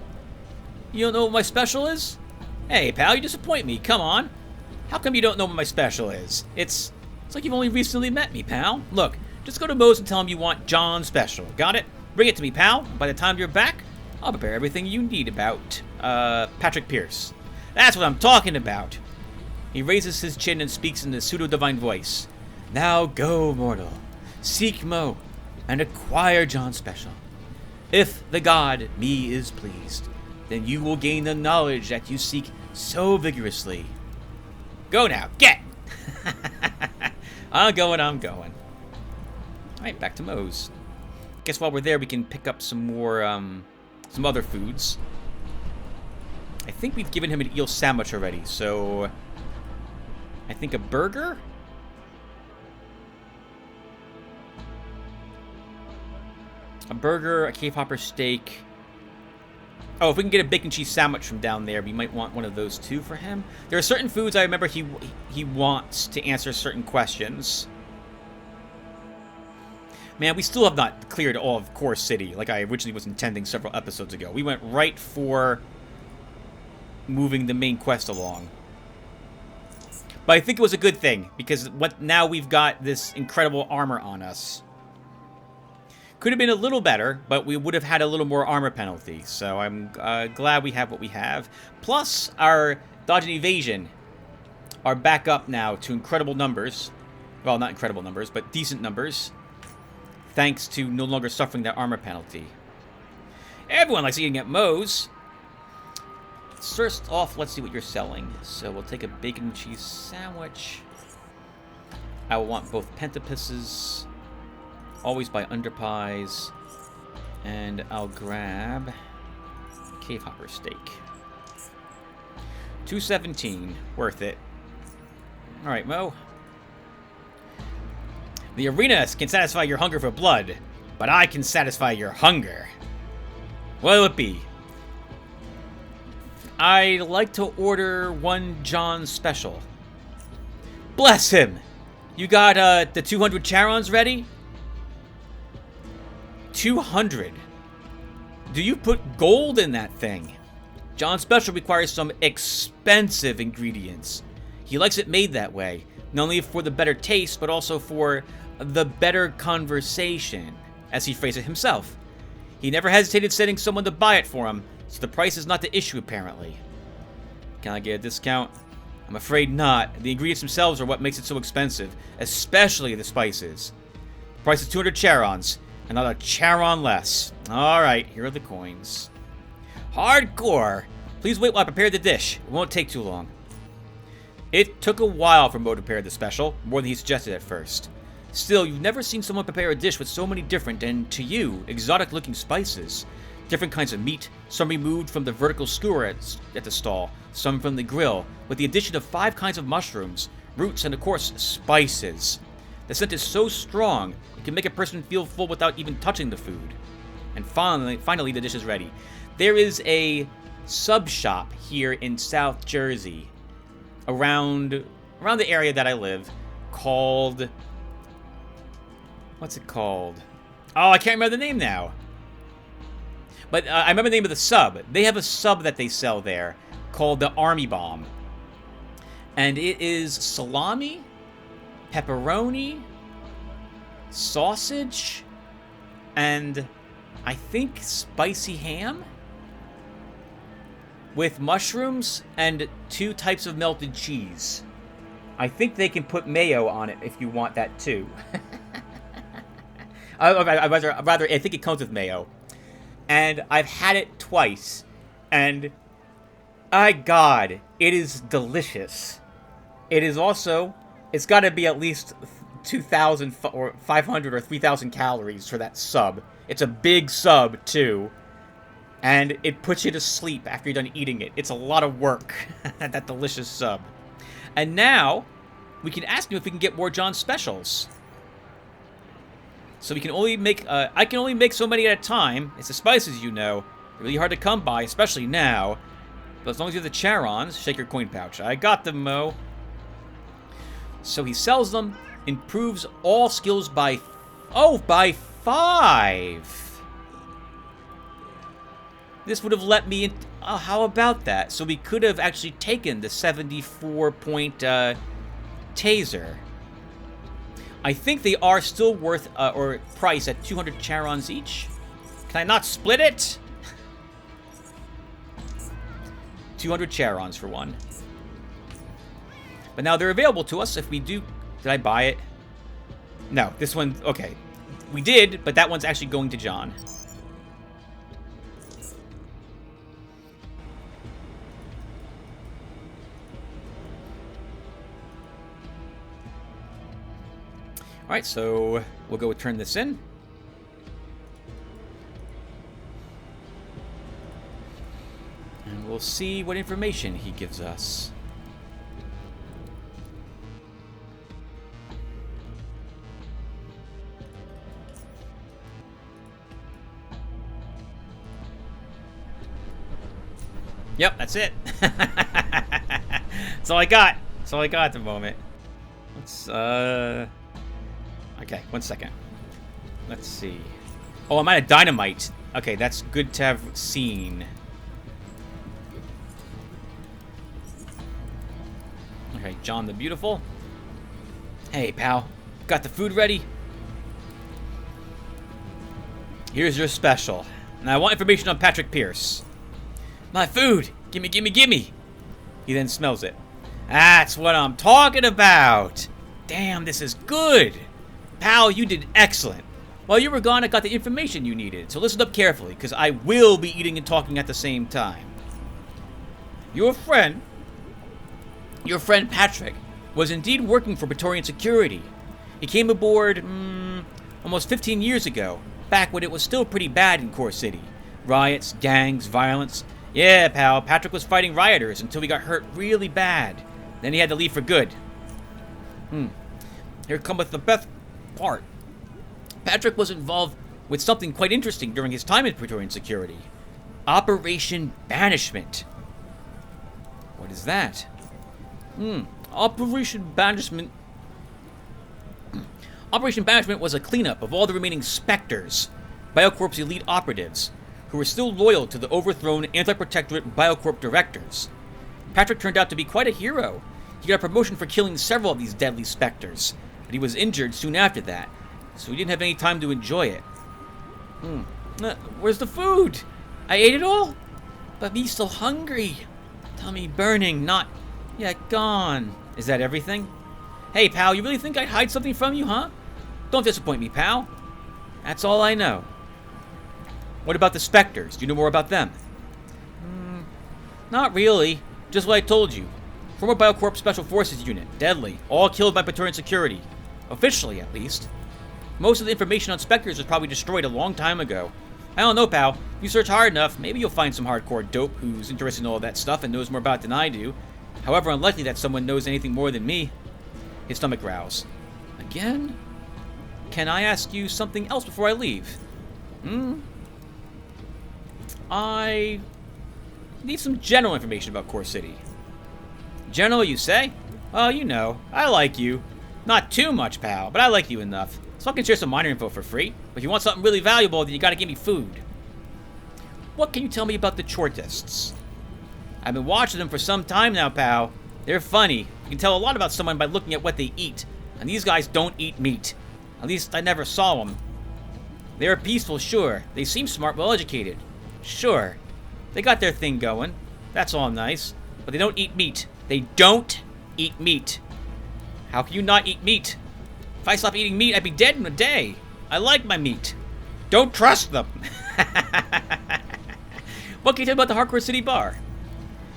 You don't know what my special is? Hey, pal, you disappoint me. Come on. How come you don't know what my special is? It's like you've only recently met me, pal. Look, just go to Moe's and tell him you want John's special. Got it? Bring it to me, pal. By the time you're back, I'll prepare everything you need about, Patrick Pierce. That's what I'm talking about. He raises his chin and speaks in a pseudo-divine voice. Now go, mortal. Seek Moe and acquire John's special. If the god me is pleased, then you will gain the knowledge that you seek so vigorously. Go now, get! I'm going. Alright, back to Moe's. Guess while we're there, we can pick up some more, some other foods. I think we've given him an eel sandwich already, so... I think a burger? A burger, a cave hopper steak. Oh, if we can get a bacon cheese sandwich from down there, we might want one of those too for him. There are certain foods I remember he wants to answer certain questions. Man, we still have not cleared all of Core City like I originally was intending several episodes ago. We went right for moving the main quest along. But I think it was a good thing, because now we've got this incredible armor on us. Could have been a little better, but we would have had a little more armor penalty. So I'm glad we have what we have. Plus, our dodge and evasion are back up now to incredible numbers. Well, not incredible numbers, but decent numbers. Thanks to no longer suffering that armor penalty. Everyone likes eating at Moe's. First off, let's see what you're selling. So we'll take a bacon and cheese sandwich. I will want both pentapisses. Always buy underpies. And I'll grab cave hopper steak. $2.17. Worth it. Alright, Moe. The arena can satisfy your hunger for blood, but I can satisfy your hunger. What'll it be? I'd like to order one John special. Bless him! You got the 200 Charons ready? 200. Do you put gold in that thing? John special requires some expensive ingredients. He likes it made that way, not only for the better taste, but also for the better conversation, as he phrased it himself. He never hesitated sending someone to buy it for him, so the price is not the issue, apparently. Can I get a discount? I'm afraid not. The ingredients themselves are what makes it so expensive, especially the spices. The price is 200 Charons. Another Charon less. Alright, here are the coins. Hardcore! Please wait while I prepare the dish. It won't take too long. It took a while for Mo to prepare the special, more than he suggested at first. Still, you've never seen someone prepare a dish with so many different, and to you, exotic-looking spices. Different kinds of meat, some removed from the vertical skewer at the stall, some from the grill, with the addition of 5 kinds of mushrooms, roots, and of course, spices. The scent is so strong, it can make a person feel full without even touching the food. And finally, the dish is ready. There is a sub shop here in South Jersey, around the area that I live, called... What's it called? Oh, I can't remember the name now. But I remember the name of the sub. They have a sub that they sell there called the Army Bomb. And it is salami, pepperoni, sausage, and I think spicy ham? With mushrooms and 2 types of melted cheese. I think they can put mayo on it if you want that too. I think it comes with mayo. And I've had it twice. And, my God, it is delicious. It is also, it's got to be at least 2,000 or 500 or 3,000 calories for that sub. It's a big sub, too. And it puts you to sleep after you're done eating it. It's a lot of work, that delicious sub. And now, we can ask him if we can get more John specials. So we can only make, I can only make so many at a time. It's the spices, you know. They're really hard to come by, especially now. But as long as you have the Charons, shake your coin pouch. I got them, Mo. So he sells them, improves all skills by, by 5. This would have let me in, how about that? So we could have actually taken the 74-point taser. I think they are still worth, or price at 200 Charons each. Can I not split it? 200 Charons for one. But now they're available to us if we do... Did I buy it? No, this one... Okay. We did, but that one's actually going to John. Alright, so we'll go turn this in. And we'll see what information he gives us. Yep, that's it. That's all I got. That's all I got at the moment. Let's, okay, 1 second. Let's see. Oh, I'm out of dynamite. Okay, that's good to have seen. Okay, John the Beautiful. Hey, pal. Got the food ready? Here's your special. Now, I want information on Patrick Pierce. My food! Gimme, gimme, gimme! He then smells it. That's what I'm talking about! Damn, this is good! Pal, you did excellent. While you were gone, I got the information you needed, so listen up carefully, because I will be eating and talking at the same time. Your friend Patrick, was indeed working for Praetorian Security. He came aboard, almost 15 years ago, back when it was still pretty bad in Core City. Riots, gangs, violence. Yeah, pal, Patrick was fighting rioters until he got hurt really bad. Then he had to leave for good. Here cometh the best part. Patrick was involved with something quite interesting during his time in Praetorian Security. Operation Banishment. What is that? Operation Banishment... Operation Banishment was a cleanup of all the remaining Spectres, Biocorp's elite operatives, who were still loyal to the overthrown anti-protectorate Biocorp directors. Patrick turned out to be quite a hero. He got a promotion for killing several of these deadly Spectres, but he was injured soon after that, so he didn't have any time to enjoy it. Where's the food? I ate it all? But me still hungry. Tummy burning, not yet gone. Is that everything? Hey, pal, you really think I'd hide something from you, huh? Don't disappoint me, pal. That's all I know. What about the Spectres? Do you know more about them? Not really. Just what I told you. Former Biocorp Special Forces unit. Deadly. All killed by Praetorian security. Officially, at least. Most of the information on Spectres was probably destroyed a long time ago. I don't know, pal. If you search hard enough, maybe you'll find some hardcore dope who's interested in all that stuff and knows more about it than I do. However unlikely that someone knows anything more than me. His stomach growls. Again? Can I ask you something else before I leave? I need some general information about Core City. General, you say? Oh, you know, I like you. Not too much, pal, but I like you enough. So I can share some minor info for free. But if you want something really valuable, then you gotta give me food. What can you tell me about the Chortists? I've been watching them for some time now, pal. They're funny. You can tell a lot about someone by looking at what they eat. And these guys don't eat meat. At least I never saw them. They're peaceful, sure. They seem smart, well-educated. Sure. They got their thing going. That's all nice. But they don't eat meat. They don't eat meat. How can you not eat meat? If I stopped eating meat, I'd be dead in a day. I like my meat. Don't trust them. What can you tell me about the Hardcore City Bar?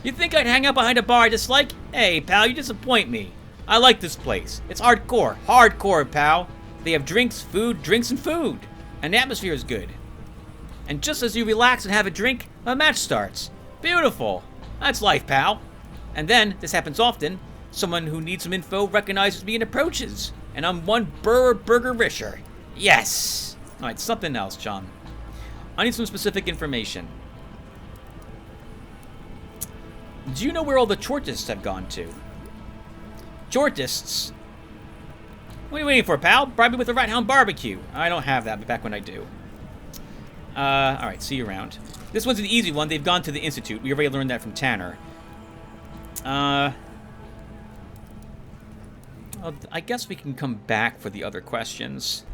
You think I'd hang out behind a bar I dislike? Hey, pal, you disappoint me. I like this place. It's hardcore. Hardcore, pal. They have drinks, drinks, and food. And the atmosphere is good. And just as you relax and have a drink, a match starts. Beautiful. That's life, pal. And then, this happens often, someone who needs some info recognizes me and approaches. And I'm one burger risher. Yes. Alright, something else, John. I need some specific information. Do you know where all the Chortists have gone to? Chortists? What are you waiting for, pal? Bribe me with a Rat Hound barbecue. I don't have that, but back when I do. Alright, see you around. This one's an easy one. They've gone to the Institute. We already learned that from Tanner. Well, I guess we can come back for the other questions.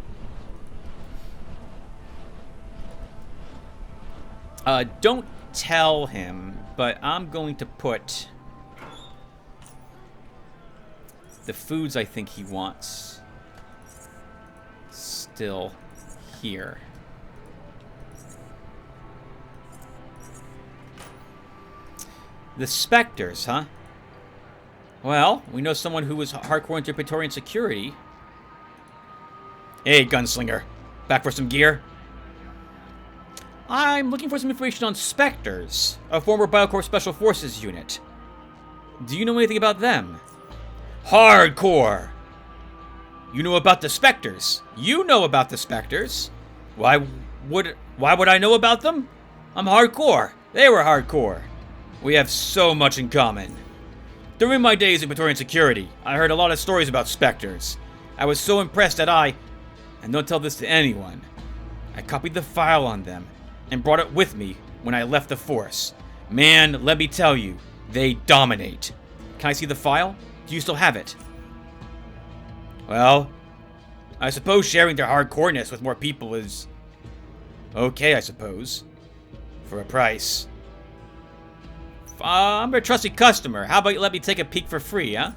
Don't tell him, but I'm going to put the foods I think he wants still here. The Spectres, huh? Well, we know someone who was hardcore into Praetorian security. Hey, gunslinger. Back for some gear? I'm looking for some information on Spectres, a former Biocorp Special Forces unit. Do you know anything about them? Hardcore! You know about the Spectres. You know about the Spectres. Why would I know about them? I'm hardcore. They were hardcore. We have so much in common. During my days in Praetorian security, I heard a lot of stories about Spectres. I was so impressed that and don't tell this to anyone, I copied the file on them and brought it with me when I left the force. Man, let me tell you, they dominate. Can I see the file? Do you still have it? Well, I suppose sharing their hardcoreness with more people is okay, I suppose. For a price. I'm a trusty customer. How about you let me take a peek for free, huh?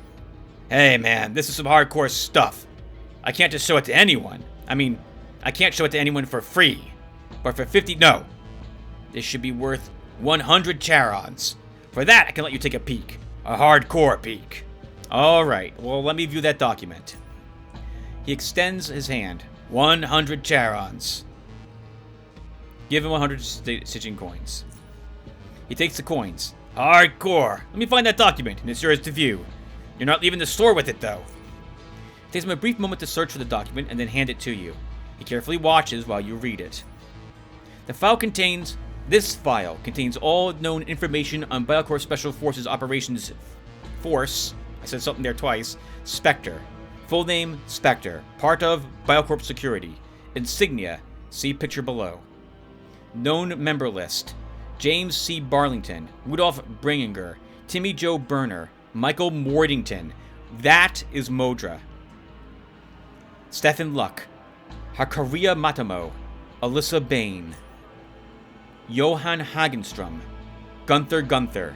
Hey, man, this is some hardcore stuff. I can't just show it to anyone. I mean, I can't show it to anyone for free. But for 50, no. This should be worth 100 charons. For that, I can let you take a peek. A hardcore peek. Alright, well, let me view that document. He extends his hand. 100 charons. Give him 100 Stygian coins. He takes the coins. Hardcore. Let me find that document, and it's yours to view. You're not leaving the store with it, though. It takes him a brief moment to search for the document and then hand it to you. He carefully watches while you read it. This file contains all known information on Biocorp Special Forces Operations Force. I said something there twice. Spectre. Full name, Spectre. Part of Biocorp Security. Insignia. See picture below. Known member list. James C. Barlington. Rudolph Bringinger. Timmy Joe Burner. Michael Mordington. That is Modra. Stephen Luck. Hakaria Matamo. Alyssa Bain. Johann Hagenstrom. Gunther.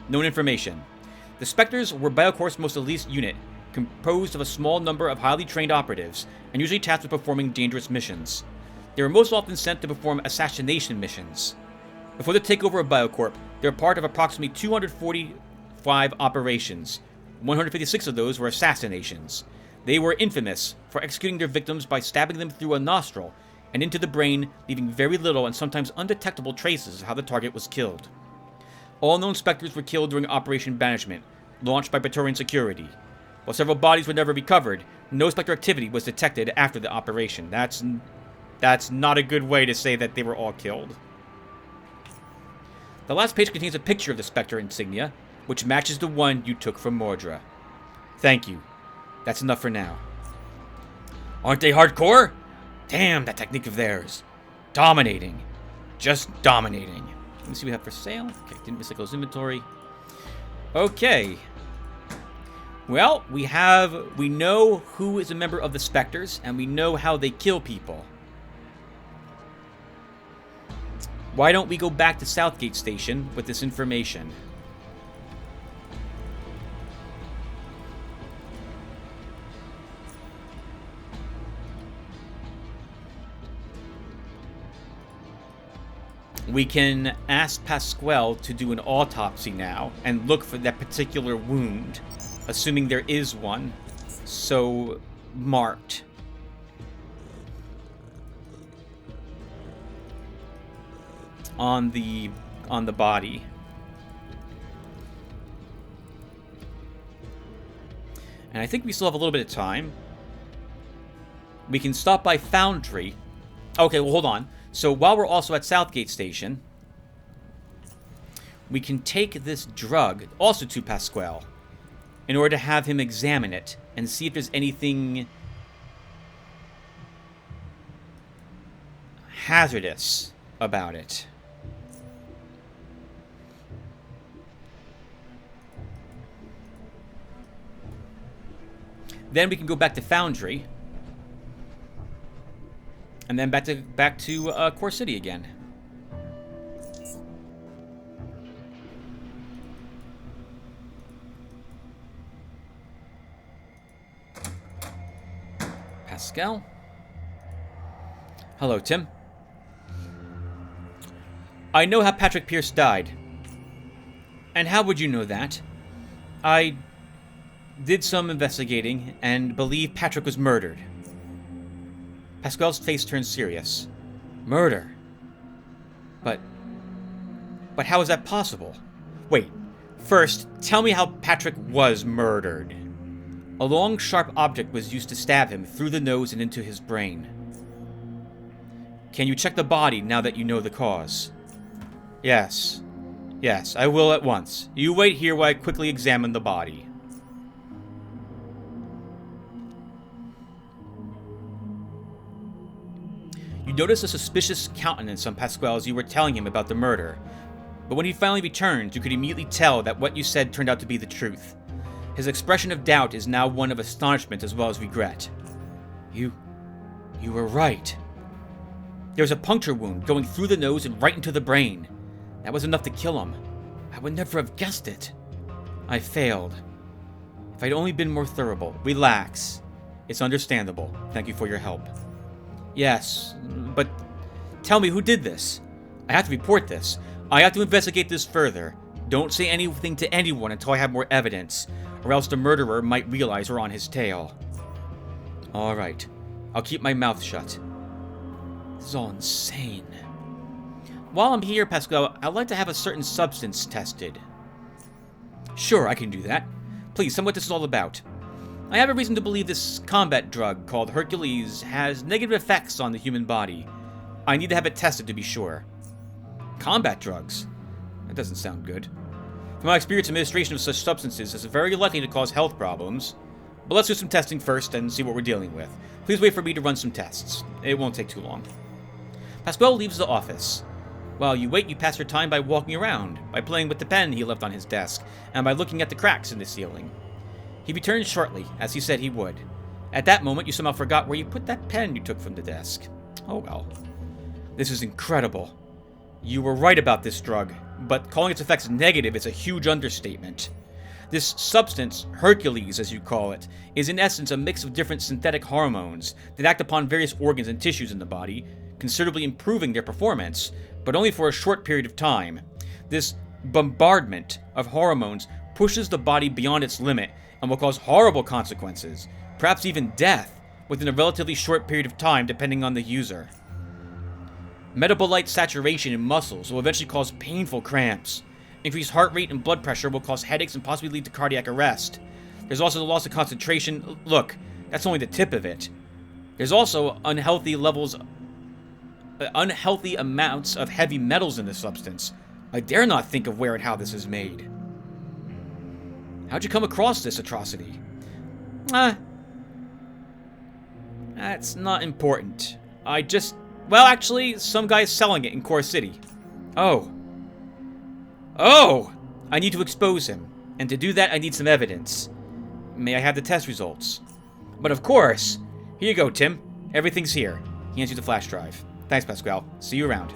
Known information. The Spectres were Biocorp's most elite unit, composed of a small number of highly trained operatives, and usually tasked with performing dangerous missions. They were most often sent to perform assassination missions. Before the takeover of Biocorp, they were part of approximately 245 operations. 156 of those were assassinations. They were infamous for executing their victims by stabbing them through a nostril and into the brain, leaving very little and sometimes undetectable traces of how the target was killed. All known Spectres were killed during Operation Banishment, launched by Praetorian Security. While several bodies were never recovered, no Spectre activity was detected after the operation. That's not a good way to say that they were all killed. The last page contains a picture of the Spectre insignia, which matches the one you took from Mordra. Thank you. That's enough for now. Aren't they hardcore? Damn, that technique of theirs. Dominating. Just dominating. Let me see what we have for sale. Okay, didn't miss Nicholas' inventory. Okay. Well, we know who is a member of the Spectres, and we know how they kill people. Why don't we go back to Southgate Station with this information? We can ask Pasquale to do an autopsy now and look for that particular wound, assuming there is one, so marked. On the body. And I think we still have a little bit of time. We can stop by Foundry. Okay, well, hold on. So while we're also at Southgate Station, we can take this drug also to Pasquale in order to have him examine it and see if there's anything hazardous about it. Then we can go back to Foundry. And then back to Core City again. Pascal. Hello, Tim. I know how Patrick Pierce died. And how would you know that? I did some investigating and believe Patrick was murdered. Pasquale's face turned serious. Murder? But how is that possible? Wait, first, tell me how Patrick was murdered. A long, sharp object was used to stab him through the nose and into his brain. Can you check the body now that you know the cause? Yes. Yes, I will at once. You wait here while I quickly examine the body. You noticed a suspicious countenance on Pasquale as you were telling him about the murder. But when he finally returned, you could immediately tell that what you said turned out to be the truth. His expression of doubt is now one of astonishment as well as regret. You were right. There was a puncture wound going through the nose and right into the brain. That was enough to kill him. I would never have guessed it. I failed. If I'd only been more thorough. Relax. It's understandable. Thank you for your help. Yes, but tell me who did this. I have to report this. I have to investigate this further. Don't say anything to anyone until I have more evidence, or else the murderer might realize we're on his tail. All right, I'll keep my mouth shut. This is all insane. While I'm here, Pascal, I'd like to have a certain substance tested. Sure, I can do that. Please, tell me what this is all about. I have a reason to believe this combat drug called Hercules has negative effects on the human body. I need to have it tested to be sure. Combat drugs? That doesn't sound good. From my experience, administration of such substances is very likely to cause health problems. But let's do some testing first and see what we're dealing with. Please wait for me to run some tests. It won't take too long. Pasquale leaves the office. While you wait, you pass your time by walking around, by playing with the pen he left on his desk, and by looking at the cracks in the ceiling. He returns shortly, as he said he would. At that moment, you somehow forgot where you put that pen you took from the desk. Oh well. This is incredible. You were right about this drug, but calling its effects negative is a huge understatement. This substance, Hercules as you call it, is in essence a mix of different synthetic hormones that act upon various organs and tissues in the body, considerably improving their performance, but only for a short period of time. This bombardment of hormones pushes the body beyond its limit and will cause horrible consequences, perhaps even death, within a relatively short period of time depending on the user. Metabolite saturation in muscles will eventually cause painful cramps. Increased heart rate and blood pressure will cause headaches and possibly lead to cardiac arrest. There's also the loss of concentration. Look, that's only the tip of it. There's also unhealthy amounts of heavy metals in this substance. I dare not think of where and how this is made. How'd you come across this atrocity? That's not important. Well, actually, some guy's selling it in Core City. Oh, I need to expose him. And to do that, I need some evidence. May I have the test results? But of course. Here you go, Tim. Everything's here. He hands you the flash drive. Thanks, Pasquale. See you around.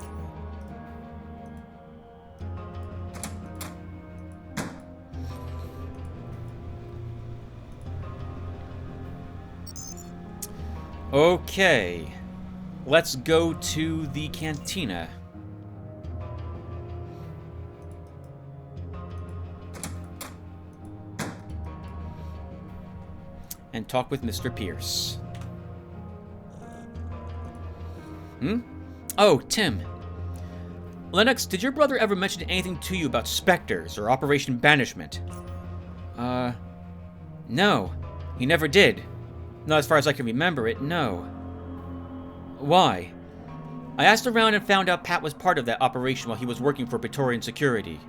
Okay. Let's go to the cantina. And talk with Mr. Pierce. Oh, Tim. Lennox, did your brother ever mention anything to you about specters or Operation Banishment? No. He never did. Not as far as I can remember it, no. Why? I asked around and found out Pat was part of that operation while he was working for Praetorian Security.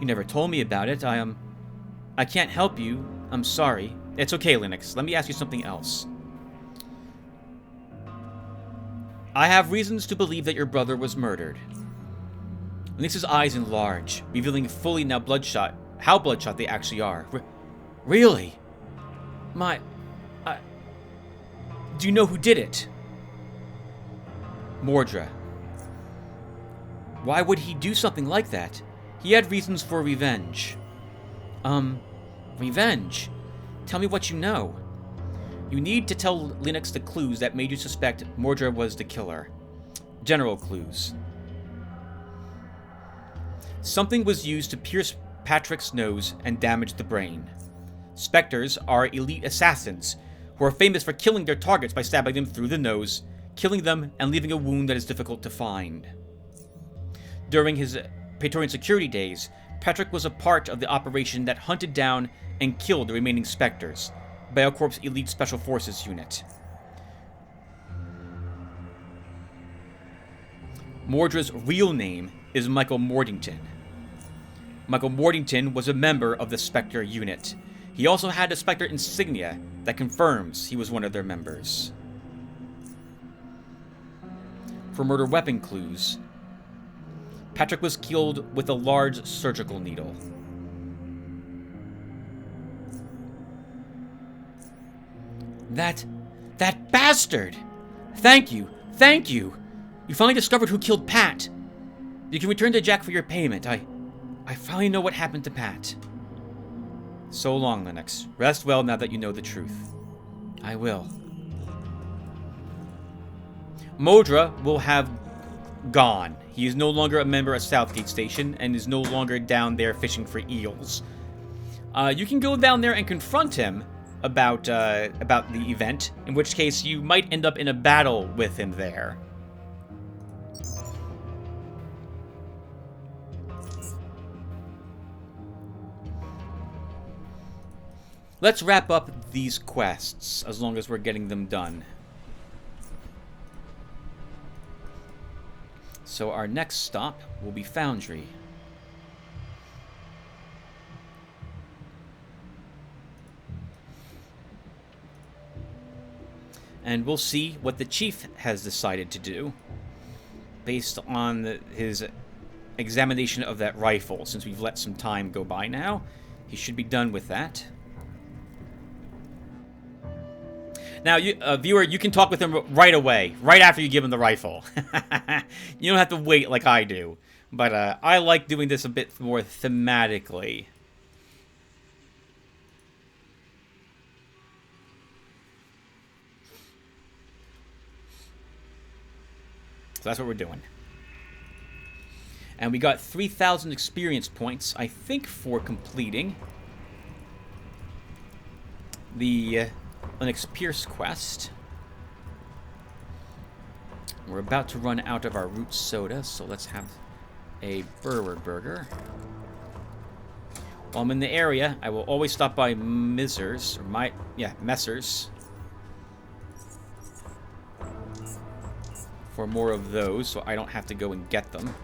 You never told me about it. I can't help you. I'm sorry. It's okay, Lennox. Let me ask you something else. I have reasons to believe that your brother was murdered. Lennox's eyes enlarge, revealing fully now how bloodshot they actually are. Really? Do you know who did it? Mordra. Why would he do something like that? He had reasons for revenge. Revenge? Tell me what you know. You need to tell Lennox the clues that made you suspect Mordra was the killer. General clues. Something was used to pierce Patrick's nose and damage the brain. Spectres are elite assassins who are famous for killing their targets by stabbing them through the nose, killing them, and leaving a wound that is difficult to find. During his Praetorian Security days, Patrick was a part of the operation that hunted down and killed the remaining Spectres, Biocorp's elite Special Forces unit. Mordra's real name is Michael Mordington. Michael Mordington was a member of the Spectre unit. He also had a Spectre insignia that confirms he was one of their members. For murder weapon clues, Patrick was killed with a large surgical needle. That bastard! Thank you! You finally discovered who killed Pat. You can return to Jack for your payment. I finally know what happened to Pat. So long, Lennox. Rest well now that you know the truth. I will. Mordra will have gone. He is no longer a member of Southgate Station and is no longer down there fishing for eels. You can go down there and confront him about the event, in which case you might end up in a battle with him there. Let's wrap up these quests, as long as we're getting them done. So our next stop will be Foundry. And we'll see what the Chief has decided to do, based on his examination of that rifle. Since we've let some time go by now, he should be done with that. Now, viewer, you can talk with him right away, right after you give him the rifle. You don't have to wait like I do. But I like doing this a bit more thematically. So that's what we're doing. And we got 3,000 experience points, I think, for completing the Onyx Pierce quest. We're about to run out of our root soda, so let's have a burger. While I'm in the area, I will always stop by Messers, for more of those, so I don't have to go and get them.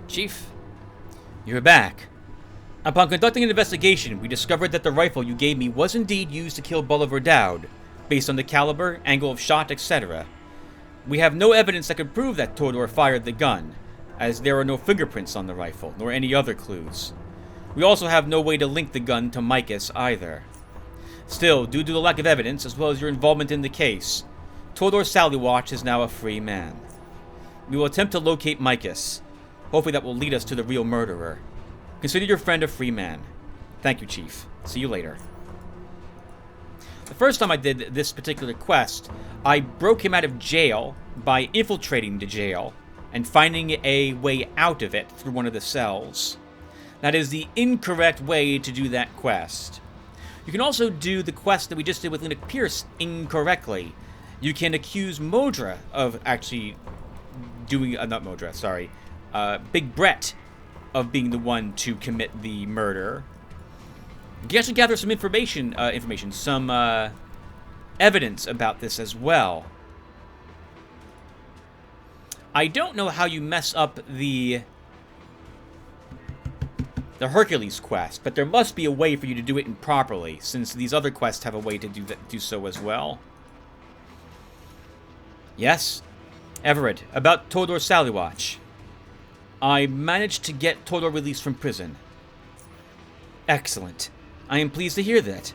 Chief, you're back. Upon conducting an investigation, we discovered that the rifle you gave me was indeed used to kill Bolivar Dowd, based on the caliber, angle of shot, etc. We have no evidence that could prove that Todor fired the gun, as there are no fingerprints on the rifle, nor any other clues. We also have no way to link the gun to Micus either. Still, due to the lack of evidence, as well as your involvement in the case, Todor Salywatch is now a free man. We will attempt to locate Micus. Hopefully that will lead us to the real murderer. Consider your friend a free man. Thank you, Chief. See you later. The first time I did this particular quest, I broke him out of jail by infiltrating the jail and finding a way out of it through one of the cells. That is the incorrect way to do that quest. You can also do the quest that we just did with Linux Pierce incorrectly. You can accuse Modra of actually doing... not Modra, sorry. Big Brett of being the one to commit the murder. You can actually gather some some evidence about this as well. I don't know how you mess up the Hercules quest, but there must be a way for you to do it improperly, since these other quests have a way to do so as well. Yes, Everett, about Todor Salywatch. I managed to get Todor released from prison. Excellent. I am pleased to hear that.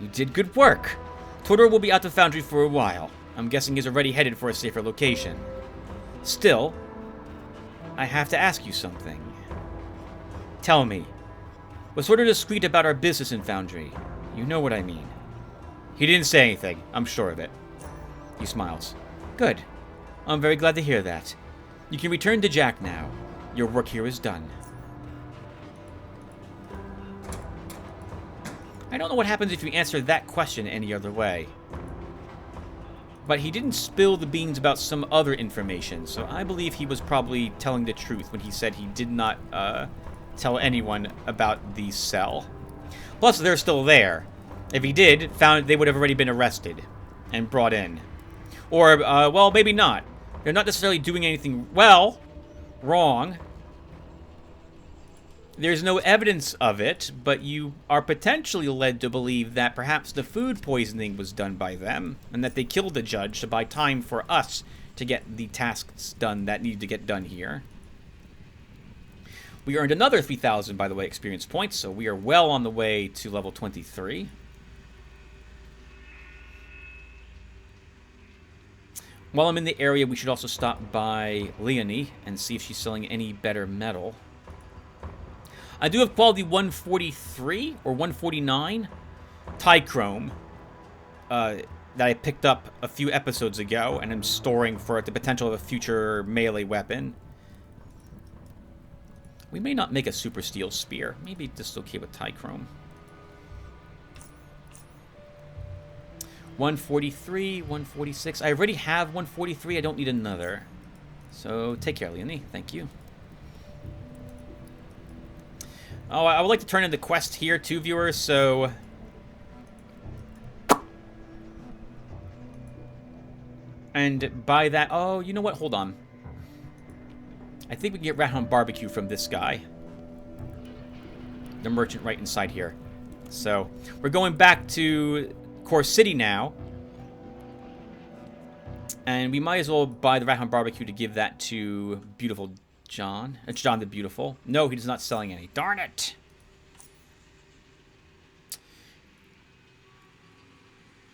You did good work. Todor will be out the foundry for a while. I'm guessing he's already headed for a safer location. Still, I have to ask you something. Tell me. Was sort of discreet about our business in foundry. You know what I mean. He didn't say anything. I'm sure of it. He smiles. Good. I'm very glad to hear that. You can return to Jack now. Your work here is done. I don't know what happens if you answer that question any other way. But he didn't spill the beans about some other information, so I believe he was probably telling the truth when he said he did not tell anyone about the cell. Plus, they're still there. If he did, they would have already been arrested and brought in. Or, well, maybe not. They're not necessarily doing anything, wrong. There's no evidence of it, but you are potentially led to believe that perhaps the food poisoning was done by them, and that they killed the judge to buy time for us to get the tasks done that need to get done here. We earned another 3,000, by the way, experience points, so we are well on the way to level 23. While I'm in the area, we should also stop by Leonie and see if she's selling any better metal. I do have quality 143 or 149 Tichrome that I picked up a few episodes ago, and I'm storing for the potential of a future melee weapon. We may not make a super steel spear. Maybe this is okay with Tichrome. 143, 146. I already have 143. I don't need another. So take care, Leonie. Thank you. Oh, I would like to turn in the quest here too, viewers, so... And by that... Oh, you know what? Hold on. I think we can get Rat Hound Barbecue from this guy. The merchant right inside here. So, we're going back to Core City now. And we might as well buy the Rat Hound Barbecue to give that to Beautiful John. It's John the Beautiful. No, he's not selling any. Darn it!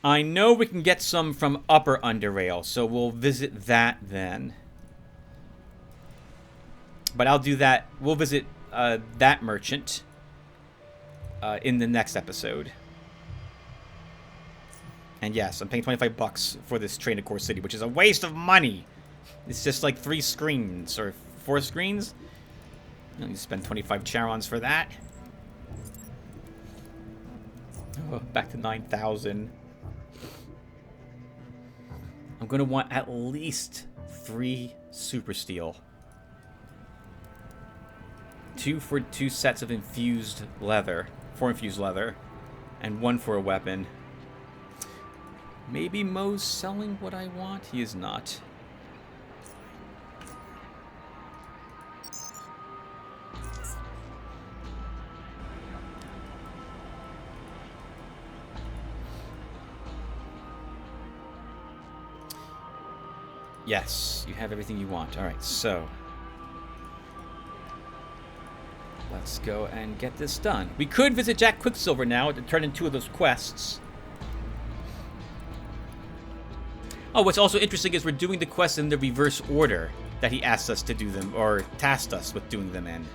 I know we can get some from Upper Underrail, so we'll visit that then. But I'll do that. We'll visit that merchant in the next episode. And yes, I'm paying $25 for this train to Core City, which is a waste of money. It's just like 3 screens, or 4 screens. You need to spend 25 Charons for that. Oh, back to 9,000. I'm going to want at least 3 Super Steel. 2 for 2 sets of infused leather. 4 infused leather. And 1 for a weapon. Maybe Mo's selling what I want? He is not. Yes, you have everything you want. Alright, so let's go and get this done. We could visit Jack Quicksilver now to turn in 2 of those quests. Oh, what's also interesting is we're doing the quests in the reverse order that he asked us to do them, or tasked us with doing them in.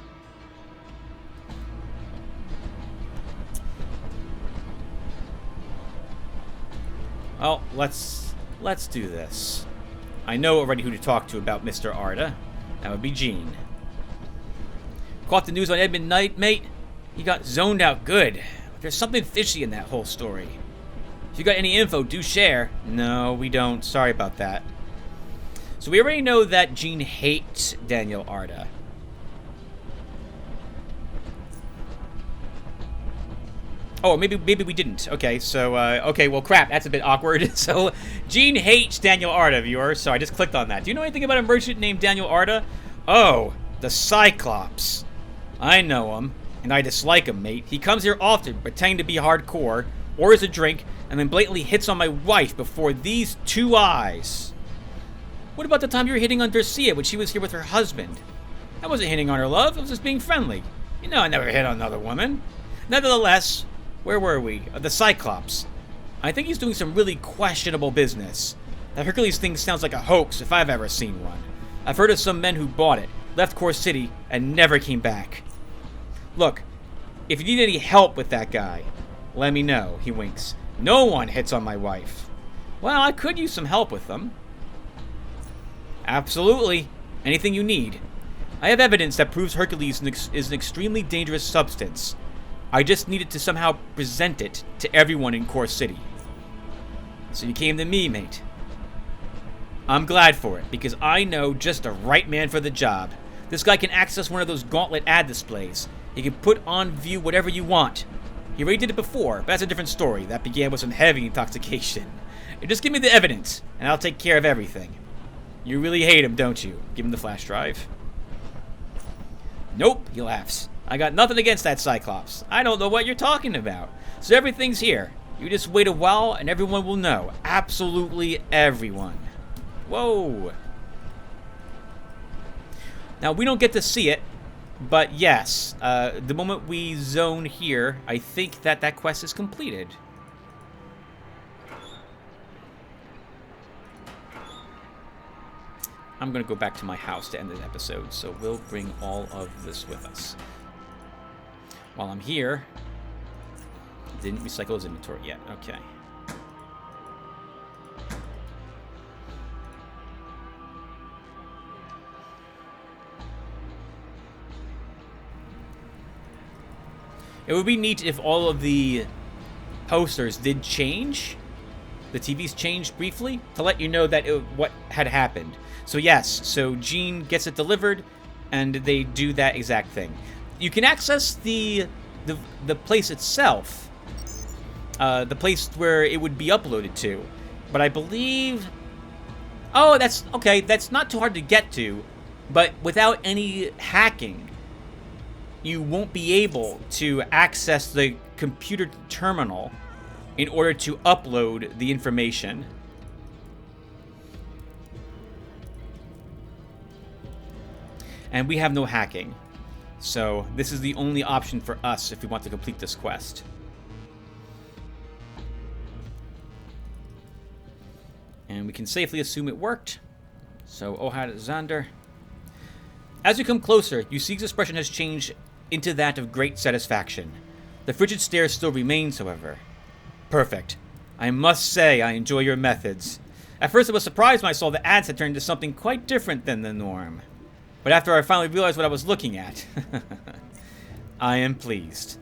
Well, let's do this. I know already who to talk to about Mr. Arda. That would be Gene. Caught the news on Edmund Knight, mate. He got zoned out good. There's something fishy in that whole story. If you got any info, do share. No, we don't. Sorry about that. So we already know that Gene hates Daniel Arda. Oh, maybe we didn't. Okay, so, okay, well, crap, that's a bit awkward. So, Gene hates Daniel Arda, viewer, so I just clicked on that. Do you know anything about a merchant named Daniel Arda? Oh, the Cyclops. I know him, and I dislike him, mate. He comes here often, pretending to be hardcore, orders a drink, and then blatantly hits on my wife before these 2 eyes. What about the time you were hitting on Dercia when she was here with her husband? I wasn't hitting on her, love. I was just being friendly. You know I never hit on another woman. Nevertheless, where were we? The Cyclops. I think he's doing some really questionable business. That Hercules thing sounds like a hoax if I've ever seen one. I've heard of some men who bought it, left Core City, and never came back. Look, if you need any help with that guy, let me know, he winks. No one hits on my wife. Well, I could use some help with them. Absolutely. Anything you need. I have evidence that proves Hercules is an extremely dangerous substance. I just needed to somehow present it to everyone in Core City. So you came to me, mate. I'm glad for it, because I know just the right man for the job. This guy can access one of those gauntlet ad displays. He can put on view whatever you want. He already did it before, but that's a different story. That began with some heavy intoxication. Just give me the evidence, and I'll take care of everything. You really hate him, don't you? Give him the flash drive. Nope, he laughs. I got nothing against that Cyclops. I don't know what you're talking about. So everything's here. You just wait a while and everyone will know. Absolutely everyone. Whoa. Now, we don't get to see it, but yes, the moment we zone here, I think that quest is completed. I'm going to go back to my house to end this episode, so we'll bring all of this with us. While I'm here, didn't recycle his inventory yet. Okay. It would be neat if all of the posters did change. The TVs changed briefly to let you know that what had happened. So yes, so Gene gets it delivered, and they do that exact thing. You can access the place itself, the place where it would be uploaded to, but I believe... Oh, that's... Okay, that's not too hard to get to, but without any hacking, you won't be able to access the computer terminal in order to upload the information. And we have no hacking. So this is the only option for us if we want to complete this quest. And we can safely assume it worked. So, Ohad Zander. As you come closer, Yusig's expression has changed into that of great satisfaction. The frigid stare still remains, however. Perfect. I must say I enjoy your methods. At first I was surprised when I saw the ads had turned into something quite different than the norm. But after I finally realized what I was looking at, I am pleased.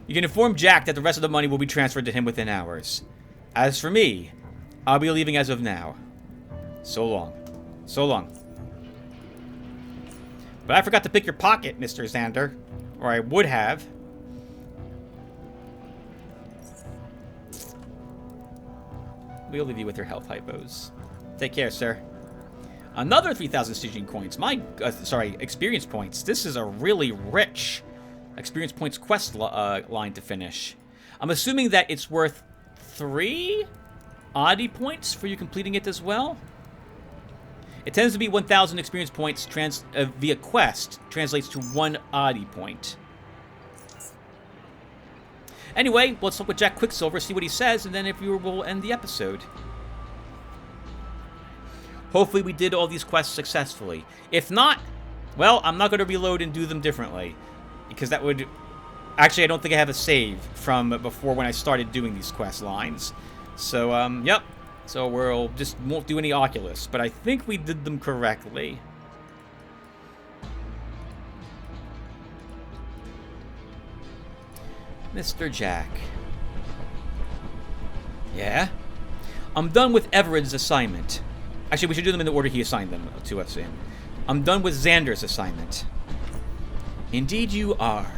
You can inform Jack that the rest of the money will be transferred to him within hours. As for me, I'll be leaving as of now. So long. So long. But I forgot to pick your pocket, Mr. Xander. Or I would have. We'll leave you with your health hypos. Take care, sir. Another 3,000 Stygian coins. Experience points. This is a really rich experience points quest line to finish. I'm assuming that it's worth 3 oddity points for you completing it as well. It tends to be 1,000 experience points via quest translates to 1 oddity point. Anyway, let's look with Jack Quicksilver, see what he says, and then if you will end the episode. Hopefully we did all these quests successfully. If not, well, I'm not going to reload and do them differently. Because that would... Actually, I don't think I have a save from before when I started doing these quest lines. So, yep. So we'll just won't do any Oculus. But I think we did them correctly. Mr. Jack. Yeah? I'm done with Everett's assignment. Actually, we should do them in the order he assigned them to us in. I'm done with Xander's assignment. Indeed you are.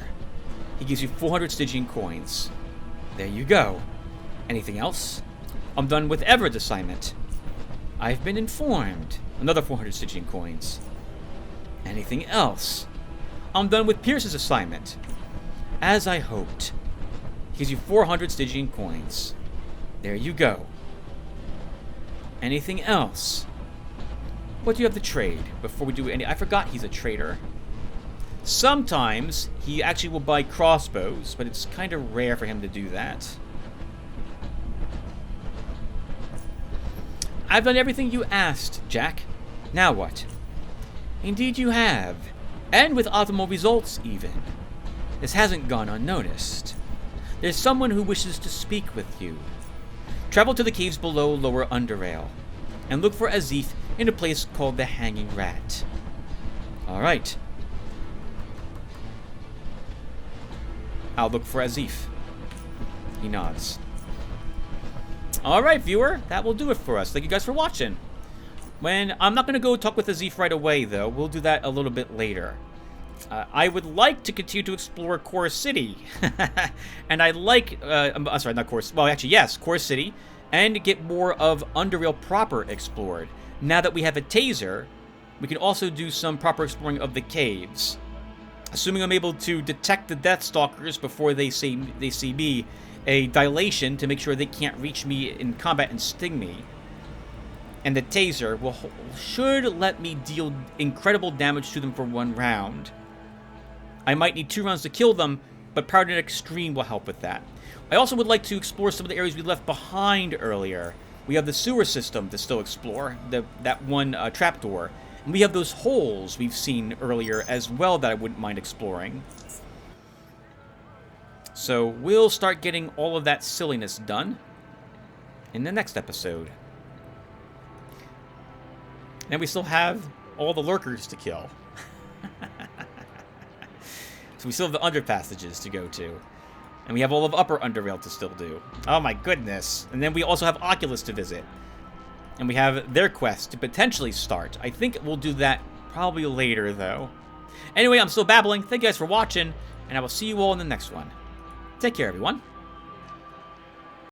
He gives you 400 Stygian coins. There you go. Anything else? I'm done with Everett's assignment. I've been informed. Another 400 Stygian coins. Anything else? I'm done with Pierce's assignment. As I hoped. He gives you 400 Stygian coins. There you go. Anything else? What do you have to trade before we do any... I forgot he's a trader. Sometimes he actually will buy crossbows, but it's kind of rare for him to do that. I've done everything you asked, Jack. Now what? Indeed you have. And with optimal results, even. This hasn't gone unnoticed. There's someone who wishes to speak with you. Travel to the caves below Lower Underrail, and look for Azif in a place called the Hanging Rat. Alright. I'll look for Azif. He nods. Alright, viewer, that will do it for us. Thank you guys for watching. I'm not going to go talk with Azif right away, though. We'll do that a little bit later. I would like to continue to explore Core City. And I'd like... sorry, not Core... Well, actually, yes, Core City. And get more of Underrail proper explored. Now that we have a taser, we can also do some proper exploring of the caves. Assuming I'm able to detect the Deathstalkers before they see me, a dilation to make sure they can't reach me in combat and sting me. And the taser should let me deal incredible damage to them for 1 round. I might need 2 rounds to kill them, but Paradigm Extreme will help with that. I also would like to explore some of the areas we left behind earlier. We have the sewer system to still explore, that one trapdoor. And we have those holes we've seen earlier as well that I wouldn't mind exploring. So we'll start getting all of that silliness done in the next episode. And we still have all the lurkers to kill. So we still have the underpassages to go to. And we have all of Upper Underrail to still do. Oh my goodness. And then we also have Oculus to visit. And we have their quest to potentially start. I think we'll do that probably later, though. Anyway, I'm still babbling. Thank you guys for watching. And I will see you all in the next one. Take care, everyone.